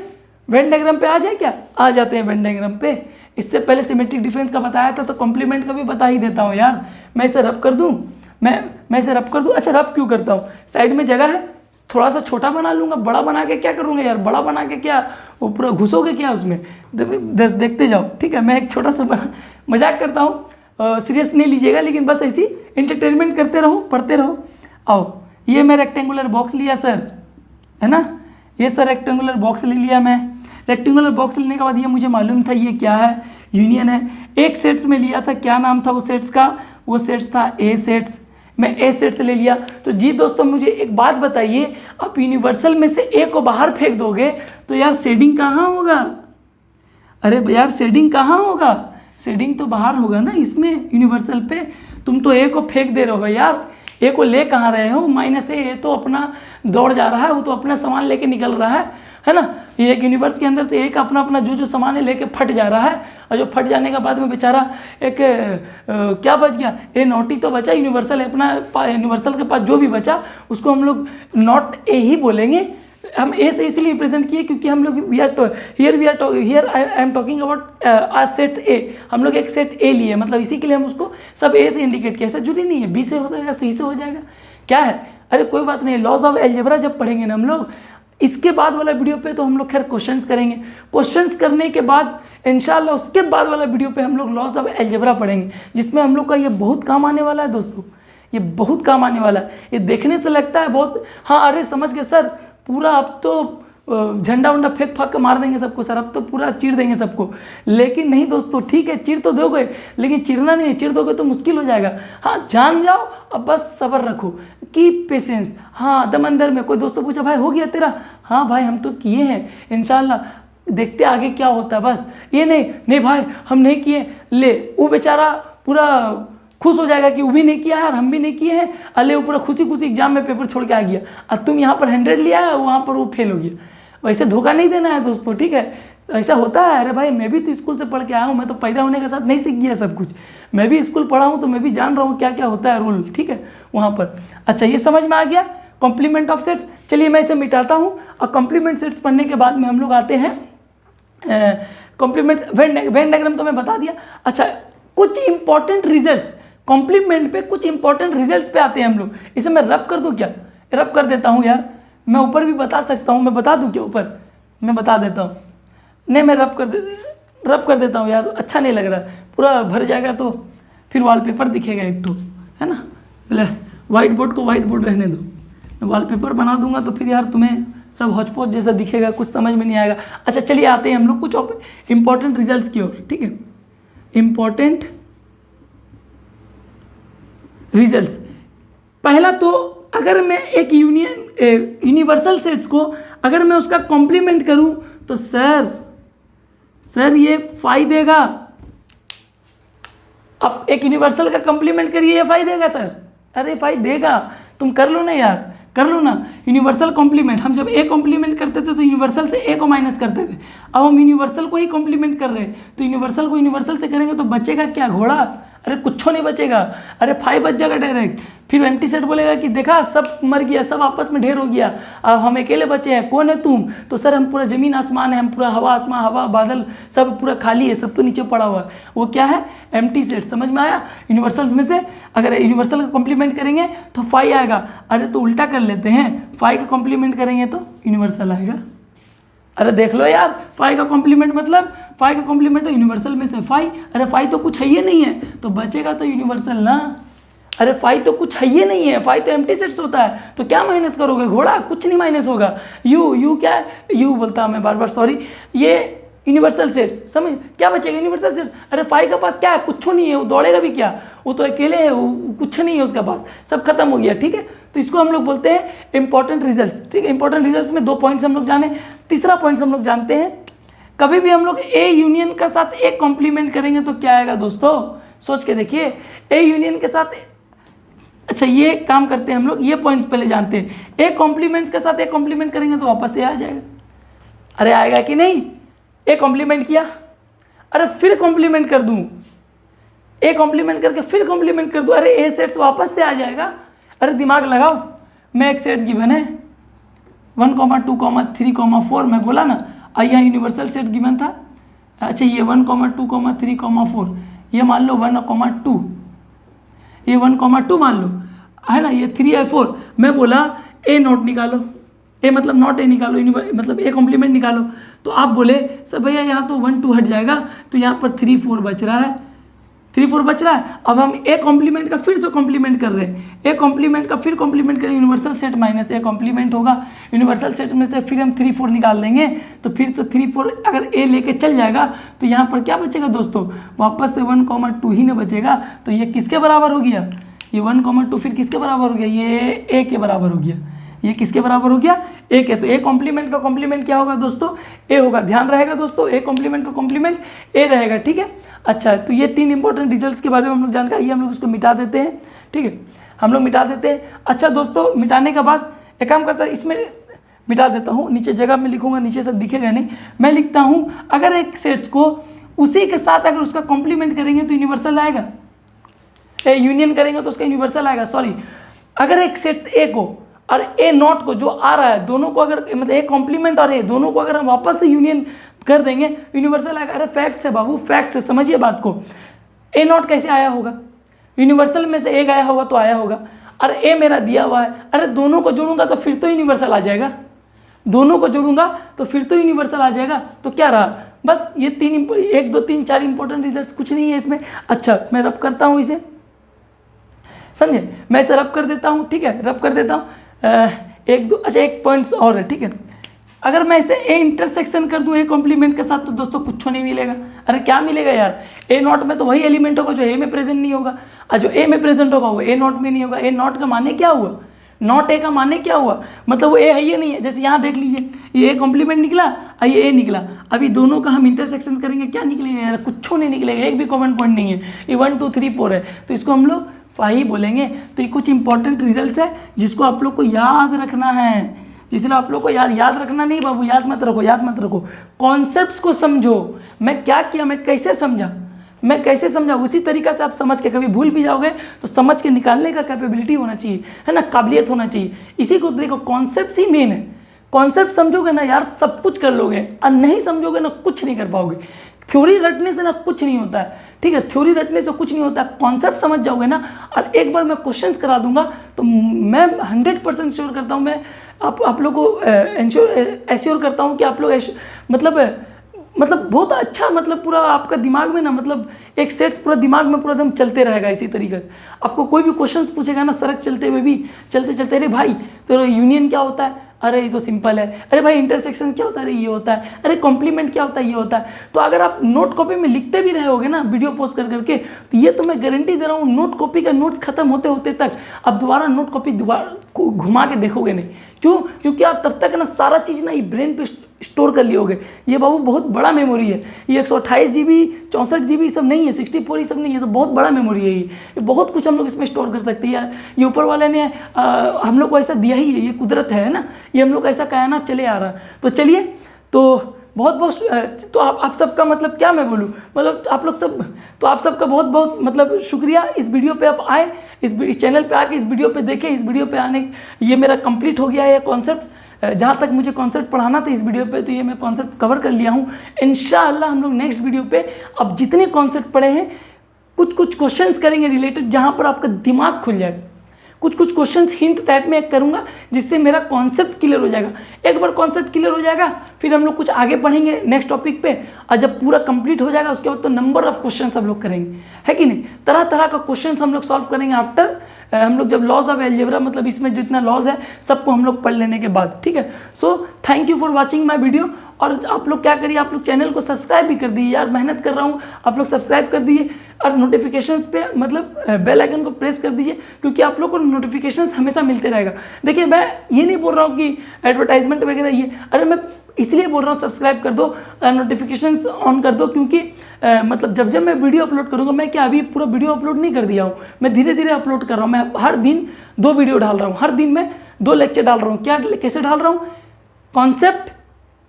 वेन डायग्राम पे आ जाए क्या, आ जाते हैं वेन डायग्राम पे। इससे पहले सिमेट्रिक डिफरेंस का बताया था, तो कॉम्प्लीमेंट का भी बता ही देता हूँ यार। मैं इसे रब कर दूँ, मैं इसे रब कर दूँ। अच्छा रब क्यों करता हूँ, साइड में जगह है, थोड़ा सा छोटा बना लूँगा, बड़ा बना के क्या करूँगा यार, बड़ा बना के क्या वो पूरा घुसोगे क्या उसमें, देखते जाओ। ठीक है, मैं एक छोटा सा मजाक करता हूँ, सीरियस नहीं लीजिएगा, लेकिन बस ऐसी इंटरटेनमेंट करते रहो, पढ़ते रहो। आओ, ये मैं रेक्टेंगुलर बॉक्स लिया सर, है ना, ये सर रेक्टेंगुलर बॉक्स ले लिया मैं। रेक्टेंगुलर बॉक्स लेने के बाद ये मुझे मालूम था ये क्या है, यूनियन है। एक सेट्स में लिया था, क्या नाम था वो सेट्स का, वो सेट्स था ए सेट्स। मैं ए सेट्स ले लिया। तो जी दोस्तों मुझे एक बात बताइए, आप यूनिवर्सल में से ए को बाहर फेंक दोगे तो यार शेडिंग कहाँ होगा, अरे यार शेडिंग कहाँ होगा, शेडिंग तो बाहर होगा ना इसमें यूनिवर्सल पे। तुम तो ए को फेंक दे रहे हो यार, ए को ले कहाँ रहे हो, माइनस ए तो अपना दौड़ जा रहा है, वो तो अपना सामान लेके निकल रहा है ना। ये एक यूनिवर्स के अंदर से एक अपना अपना जो सामान है लेके फट जा रहा है, और जो फट जाने के बाद में बेचारा एक क्या बच गया, ए नॉट ही तो बचा, यूनिवर्सल है अपना, यूनिवर्सल के पास जो भी बचा उसको हम लोग नॉट ए ही बोलेंगे। हम ए से इसलिए रिप्रेजेंट किए क्योंकि हम लोग here I am talking about a set A, हम लोग एक सेट ए लिए, मतलब इसी के लिए हम उसको सब ए से इंडिकेट किया। ऐसा जरूरी नहीं है बी से हो जाएगा, सी से हो जाएगा, क्या है, अरे कोई बात नहीं। लॉज ऑफ अलजेब्रा जब पढ़ेंगे ना हम लोग, इसके बाद वाला वीडियो पे तो हम लोग खैर क्वेश्चंस करेंगे, क्वेश्चंस करने के बाद इंशाल्लाह उसके बाद वाला वीडियो पे हम लोग लॉज ऑफ अलजेब्रा पढ़ेंगे, जिसमें हम लोग का ये बहुत काम आने वाला है दोस्तों, ये बहुत काम आने वाला है। ये देखने से लगता है बहुत, हाँ अरे समझ गए सर, पूरा अब तो झंडा उंडा फेंक फाक के मार देंगे सबको सर, अब तो पूरा चीर देंगे सबको, लेकिन नहीं दोस्तों, ठीक है चीर तो दोगे, लेकिन चिरना नहीं है, चीर दोगे तो मुश्किल हो जाएगा। हाँ जान जाओ, अब बस सब्र रखो, की पेशेंस। हाँ दम अंदर में। कोई दोस्तों पूछा भाई हो गया तेरा, हाँ भाई हम तो किए हैं, इंशाल्लाह देखते आगे क्या होता है, बस ये नहीं भाई हम नहीं किए, ले वो बेचारा पूरा खुश हो जाएगा कि वो भी नहीं किया है और हम भी नहीं किए हैं, अले वो पूरा खुशी खुशी एग्जाम में पेपर छोड़ के आ गया, और तुम यहाँ पर 100 लिया है, वहाँ पर वो फेल हो गया। वैसे धोखा नहीं देना है दोस्तों, ठीक है, ऐसा होता है। अरे भाई मैं भी तो स्कूल से पढ़ के आया हूँ, मैं तो पैदा होने के साथ नहीं सीख गया सब कुछ, मैं भी स्कूल पढ़ा हूँ, तो मैं भी जान रहा हूँ क्या क्या होता है रूल, ठीक है वहाँ पर। अच्छा ये समझ में आ गया कॉम्प्लीमेंट ऑफ सेट्स। चलिए मैं इसे मिटाता हूँ, और कॉम्प्लीमेंट सेट्स पढ़ने के बाद में हम लोग आते हैं कॉम्प्लीमेंट वेन डायग्राम तो मैं बता दिया। अच्छा कुछ इंपॉर्टेंट रिजल्ट्स कॉम्प्लीमेंट पे, कुछ इंपॉर्टेंट रिजल्ट्स पे आते हैं हम लोग। इसे मैं रब कर दूँ क्या, रब कर देता हूँ यार, मैं ऊपर भी बता सकता हूँ, मैं बता दूँ क्या ऊपर, मैं बता देता हूँ, नहीं मैं रब कर देता हूँ यार, अच्छा नहीं लग रहा, पूरा भर जाएगा तो फिर वॉलपेपर दिखेगा एक तो, है ना, पहले वाइट बोर्ड को वाइट बोर्ड रहने दो, मैं वॉलपेपर बना दूंगा तो फिर यार तुम्हें सब हौच-पौच जैसा दिखेगा, कुछ समझ में नहीं आएगा। अच्छा चलिए आते हैं हम लोग कुछ इंपॉर्टेंट रिजल्ट्स की ओर, ठीक है, इंपॉर्टेंट रिजल्ट्स। पहला तो अगर मैं एक यूनिवर्सल सेट्स को अगर मैं उसका कॉम्प्लीमेंट करूं तो सर ये फाई देगा। अब एक यूनिवर्सल का कॉम्प्लीमेंट करिए, ये फाई देगा सर, अरे फाई देगा, तुम कर लो ना यार, कर लो ना। यूनिवर्सल कॉम्प्लीमेंट, हम जब ए कॉम्प्लीमेंट करते थे तो यूनिवर्सल से ए को माइनस करते थे, अब हम यूनिवर्सल को ही कॉम्प्लीमेंट कर रहे हैं, तो यूनिवर्सल को यूनिवर्सल से करेंगे तो बचेगा क्या, घोड़ा, अरे कुछ नहीं बचेगा, अरे फाइव बच जाएगा डायरेक्ट। फिर एंटी सेट बोलेगा कि देखा सब मर गया, सब आपस में ढेर हो गया, अब हम अकेले बचे हैं, कौन है तुम, तो सर हम पूरा ज़मीन आसमान है, हम पूरा हवा आसमान, हवा बादल सब पूरा खाली है, सब तो नीचे पड़ा हुआ है, वो क्या है एम्प्टी सेट। समझ में आया। यूनिवर्सल में से अगर यूनिवर्सल का कॉम्प्लीमेंट करेंगे तो फाई आएगा, अरे तो उल्टा कर लेते हैं, फाई का कॉम्प्लीमेंट करेंगे तो यूनिवर्सल आएगा। अरे देख लो यार, फाई का कॉम्प्लीमेंट मतलब फाई का कॉम्प्लीमेंट है यूनिवर्सल में से फाई, अरे फाई तो कुछ है ही नहीं है, तो बचेगा तो यूनिवर्सल ना, अरे फाई तो कुछ है ही नहीं है, फाई तो एम्प्टी सेट्स होता है, तो क्या माइनस करोगे घोड़ा, कुछ नहीं माइनस होगा। यू क्या है, यू बोलता मैं बार बार सॉरी, ये यूनिवर्सल सेट्स, समझ क्या बचेगा यूनिवर्सल सेट्स। अरे फाई के पास क्या है, कुछ नहीं है, वो दौड़ेगा भी क्या, वो तो अकेले है, वो कुछ नहीं है उसके पास, सब खत्म हो गया, ठीक है। तो इसको हम लोग बोलते हैं इंपॉर्टेंट रिजल्ट्स, ठीक है। इंपॉर्टेंट रिजल्ट्स में 2 पॉइंट्स हम लोग जाने। तीसरा पॉइंट्स हम लोग जानते हैं, कभी भी हम लोग ए यूनियन का साथ ए कॉम्प्लीमेंट करेंगे तो क्या आएगा दोस्तों, सोच के देखिए, ए यूनियन के साथ, अच्छा ये काम करते हैं हम लोग, ये पॉइंट्स पहले जानते हैं, ए कॉम्प्लीमेंट्स के साथ ए कॉम्प्लीमेंट करेंगे तो वापस ए आ जाएगा, अरे आएगा कि नहीं, ए कॉम्प्लीमेंट किया, अरे फिर कॉम्प्लीमेंट कर दूँ, ए कॉम्प्लीमेंट करके फिर कॉम्प्लीमेंट कर दूँ, अरे ए सेट्स वापस से आ जाएगा। अरे दिमाग लगाओ, मैं एक सेट्स गिवन है 1, 2, 3, 4, मैं बोला ना यहाँ यूनिवर्सल सेट गिवन था। अच्छा ये 1, 2, 3, 4, ये मान लो 1, 2, ये 1, 2 मान लो, है ना, ये 3 है 4। मैं बोला ए नॉट निकालो, ए मतलब नॉट ए निकालो, मतलब ए कॉम्प्लीमेंट निकालो। तो आप बोले सर भैया यहाँ तो 1, 2 हट जाएगा, तो यहाँ पर 3, 4 बच रहा है, 3, 4 बच रहा है। अब हम ए कॉम्प्लीमेंट का फिर से कॉम्प्लीमेंट कर रहे हैं, ए कॉम्प्लीमेंट का फिर कॉम्प्लीमेंट करें, universal set minus A complement होगा, यूनिवर्सल सेट में से फिर हम 3, 4 निकाल देंगे। तो फिर से 3, 4 अगर ए लेके चल जाएगा तो यहाँ पर क्या बचेगा दोस्तों, वापस से 1, 2 ही ना बचेगा। तो ये किसके बराबर हो गया, ये 1, 2 फिर किसके बराबर हो गया, ये ए के बराबर हो गया। ये किसके बराबर हो गया, ए के। तो ए कॉम्प्लीमेंट का कॉम्प्लीमेंट क्या होगा दोस्तों, ए होगा। ध्यान रहेगा दोस्तों, ए कॉम्प्लीमेंट का कॉम्प्लीमेंट ए रहेगा, ठीक है। अच्छा तो ये 3 इंपॉर्टेंट रिजल्ट्स के बारे में हम लोग जानकारी, ये हम लोग उसको मिटा देते हैं, ठीक है, हम लोग मिटा देते हैं। अच्छा दोस्तों मिटाने के बाद एक काम करता है, इसमें मिटा देता हूँ, नीचे जगह में लिखूंगा, नीचे से दिखेगा नहीं, मैं लिखता हूँ अगर एक सेट्स को उसी के साथ अगर उसका कॉम्प्लीमेंट करेंगे तो यूनिवर्सल आएगा, यूनियन करेंगे तो उसका यूनिवर्सल आएगा। सॉरी, अगर एक सेट्स ए को और ए नॉट को जो आ रहा है, दोनों को अगर मतलब ए कॉम्प्लीमेंट और ए दोनों को अगर हम वापस से यूनियन कर देंगे यूनिवर्सल आएगा। अरे फैक्ट है बाबू, फैक्ट है, समझिए बात को। ए नॉट कैसे आया होगा, यूनिवर्सल में से ए गया होगा तो आया होगा, और ए मेरा दिया हुआ है, अरे दोनों को जोड़ूंगा तो फिर तो यूनिवर्सल आ जाएगा, दोनों को जोड़ूंगा तो फिर तो यूनिवर्सल आ जाएगा। तो क्या रहा, बस ये 1, 2, 3, 4 इंपॉर्टेंट रिजल्ट, कुछ नहीं है इसमें। अच्छा मैं रब करता हूँ इसे, समझे, मैं इसे रब कर देता हूँ, ठीक है, रब कर देता हूँ। 1, 2, अच्छा एक पॉइंट्स और है, ठीक है। अगर मैं इसे ए इंटरसेक्शन कर दूं ए कॉम्प्लीमेंट के साथ तो दोस्तों कुछ नहीं मिलेगा। अरे क्या मिलेगा यार, ए नॉट में तो वही एलिमेंट होगा जो ए में प्रेजेंट नहीं होगा, और जो ए में प्रेजेंट होगा वो ए नॉट में नहीं होगा। ए नॉट का माने क्या हुआ, नॉट ए का माने क्या हुआ, मतलब वो ए है ये नहीं है। जैसे यहाँ देख लीजिए, ये ए कॉम्प्लीमेंट निकला और ये ए निकला, अभी दोनों का हम इंटरसेक्शन करेंगे, क्या निकलेगा यार, कुछ नहीं निकलेगा, एक भी कॉमन पॉइंट नहीं है। ये 1, 2, 3, 4 है, तो इसको हम लोग फाई बोलेंगे। तो ये कुछ इंपॉर्टेंट रिजल्ट्स है जिसको आप लोग को याद रखना है, जिसलिए आप लोग को याद रखना नहीं बाबू, याद मत रखो, याद मत रखो, कॉन्सेप्ट्स को समझो। मैं क्या किया, मैं कैसे समझा, उसी तरीक़ा से आप समझ के, कभी भूल भी जाओगे तो समझ के निकालने का कैपेबिलिटी होना चाहिए, है ना, काबिलियत होना चाहिए। इसी को देखो, कॉन्सेप्ट्स ही मेन है। कॉन्सेप्ट समझोगे ना यार सब कुछ कर लोगे, और नहीं समझोगे ना कुछ नहीं कर पाओगे। थ्योरी रटने से ना कुछ नहीं होता है, ठीक है, थ्योरी रटने से कुछ नहीं होता है। कॉन्सेप्ट समझ जाओगे ना, और एक बार मैं क्वेश्चंस करा दूंगा तो मैं 100% श्योर करता हूँ, मैं आप लोग को एश्योर करता हूँ कि आप लोग मतलब बहुत अच्छा, मतलब पूरा आपका दिमाग में ना, मतलब एक सेट्स पूरा दिमाग में पूरा एकदम चलते रहेगा इसी तरीके से। आपको कोई भी क्वेश्चंस पूछेगा ना सड़क चलते हुए भी, चलते अरे भाई तो यूनियन क्या होता है, अरे ये तो सिंपल है, अरे भाई इंटरसेक्शन क्या होता है, अरे ये होता है, अरे कॉम्प्लीमेंट क्या होता है, ये होता है। तो अगर आप नोट कॉपी में लिखते भी रहे होगे ना वीडियो पोस्ट कर करके, तो ये तो मैं गारंटी दे रहा हूँ, नोट कॉपी का नोट्स खत्म होते होते तक अब दोबारा नोट कॉपी दोबारा घुमा के देखोगे नहीं। क्यों, क्योंकि आप तब तक ना सारा चीज़ ना ये ब्रेन पे स्टोर कर लियोगे। ये बाबू बहुत बड़ा मेमोरी है, ये 128 GB 64 GB सब नहीं है, 64 ये सब नहीं है, तो बहुत बड़ा मेमोरी है ये बहुत कुछ हम लोग इसमें स्टोर कर सकते हैं यार। ये ऊपर वाले ने हम लोग को ऐसा दिया ही है, ये कुदरत है ना, ये हम लोग ऐसा कायनात चले आ रहा। तो चलिए, तो बहुत तो आप सबका मतलब क्या मैं बोलूँ, मतलब आप सबका बहुत मतलब शुक्रिया। इस वीडियो पे आप आए, इस चैनल पे आके इस वीडियो पे देखें। इस वीडियो पे आने ये मेरा कंप्लीट हो गया है कॉन्सेप्ट, जहाँ तक मुझे कॉन्सेप्ट पढ़ाना था इस वीडियो पे, तो ये मैं कॉन्सेप्ट कवर कर लिया हूँ। इंशाअल्लाह हम लोग नेक्स्ट वीडियो पे अब जितने कॉन्सेप्ट पढ़े हैं कुछ क्वेश्चंस करेंगे रिलेटेड, जहाँ पर आपका दिमाग खुल जाएगा। कुछ क्वेश्चंस हिंट टाइप में करूंगा जिससे मेरा कॉन्सेप्ट क्लियर हो जाएगा। एक बार कॉन्सेप्ट क्लियर हो जाएगा फिर हम लोग कुछ आगे पढ़ेंगे नेक्स्ट टॉपिक पे, और जब पूरा कंप्लीट हो जाएगा उसके बाद तो नंबर ऑफ क्वेश्चंस हम लोग करेंगे, है कि नहीं। तरह तरह का क्वेश्चंस हम लोग सॉल्व करेंगे आफ्टर हम लोग जब लॉज ऑफ अलजेब्रा, मतलब इसमें जितना लॉज है सबको हम लोग पढ़ लेने के बाद, ठीक है। So thank you for watching my video. और आप लोग क्या करिए, आप लोग चैनल को सब्सक्राइब भी कर दीजिए यार, मेहनत कर रहा हूँ, आप लोग सब्सक्राइब कर दीजिए और नोटिफिकेशंस पे मतलब बेल आइकन को प्रेस कर दीजिए, क्योंकि आप लोग को नोटिफिकेशंस हमेशा मिलते रहेगा। देखिए मैं ये नहीं बोल रहा हूँ कि एडवर्टाइजमेंट वगैरह ये, अरे मैं इसलिए बोल रहा हूँ सब्सक्राइब कर दो, नोटिफिकेशंस ऑन कर दो, क्योंकि मतलब जब मैं वीडियो अपलोड करूँगा, मैं क्या अभी पूरा वीडियो अपलोड नहीं कर दिया हूँ, मैं धीरे धीरे अपलोड कर रहा हूँ। मैं हर दिन 2 वीडियो डाल रहा हूँ, हर दिन मैं 2 लेक्चर डाल रहा हूँ। क्या कैसे डाल रहा हूँ, concept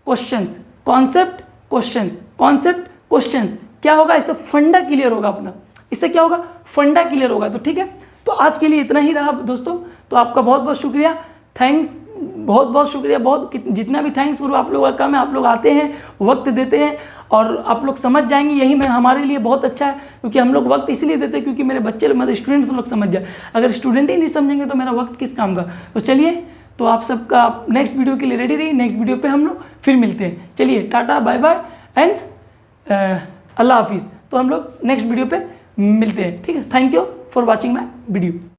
questions, concept questions, concept questions, क्या होगा, इससे फंडा क्लियर होगा अपना, इससे क्या होगा, फंडा क्लियर होगा। तो ठीक है, तो आज के लिए इतना ही रहा दोस्तों। तो आपका बहुत बहुत शुक्रिया, थैंक्स, बहुत बहुत शुक्रिया, बहुत जितना भी थैंक्स करो आप लोगों का काम है। आप लोग आते हैं, वक्त देते हैं और आप लोग समझ जाएंगे, यही मैं हमारे लिए बहुत अच्छा है, क्योंकि हम लोग वक्त इसलिए देते हैं क्योंकि मेरे बच्चे मतलब स्टूडेंट्स लोग समझ जाए। अगर स्टूडेंट ही नहीं समझेंगे तो मेरा वक्त किस काम का। तो चलिए, तो आप सबका नेक्स्ट वीडियो के लिए रेडी रहिए, नेक्स्ट वीडियो पे हम लोग फिर मिलते हैं। चलिए, टाटा बाय बाय एंड अल्लाह हाफिज़। तो हम लोग नेक्स्ट वीडियो पे मिलते हैं, ठीक है। Thank you for watching my video.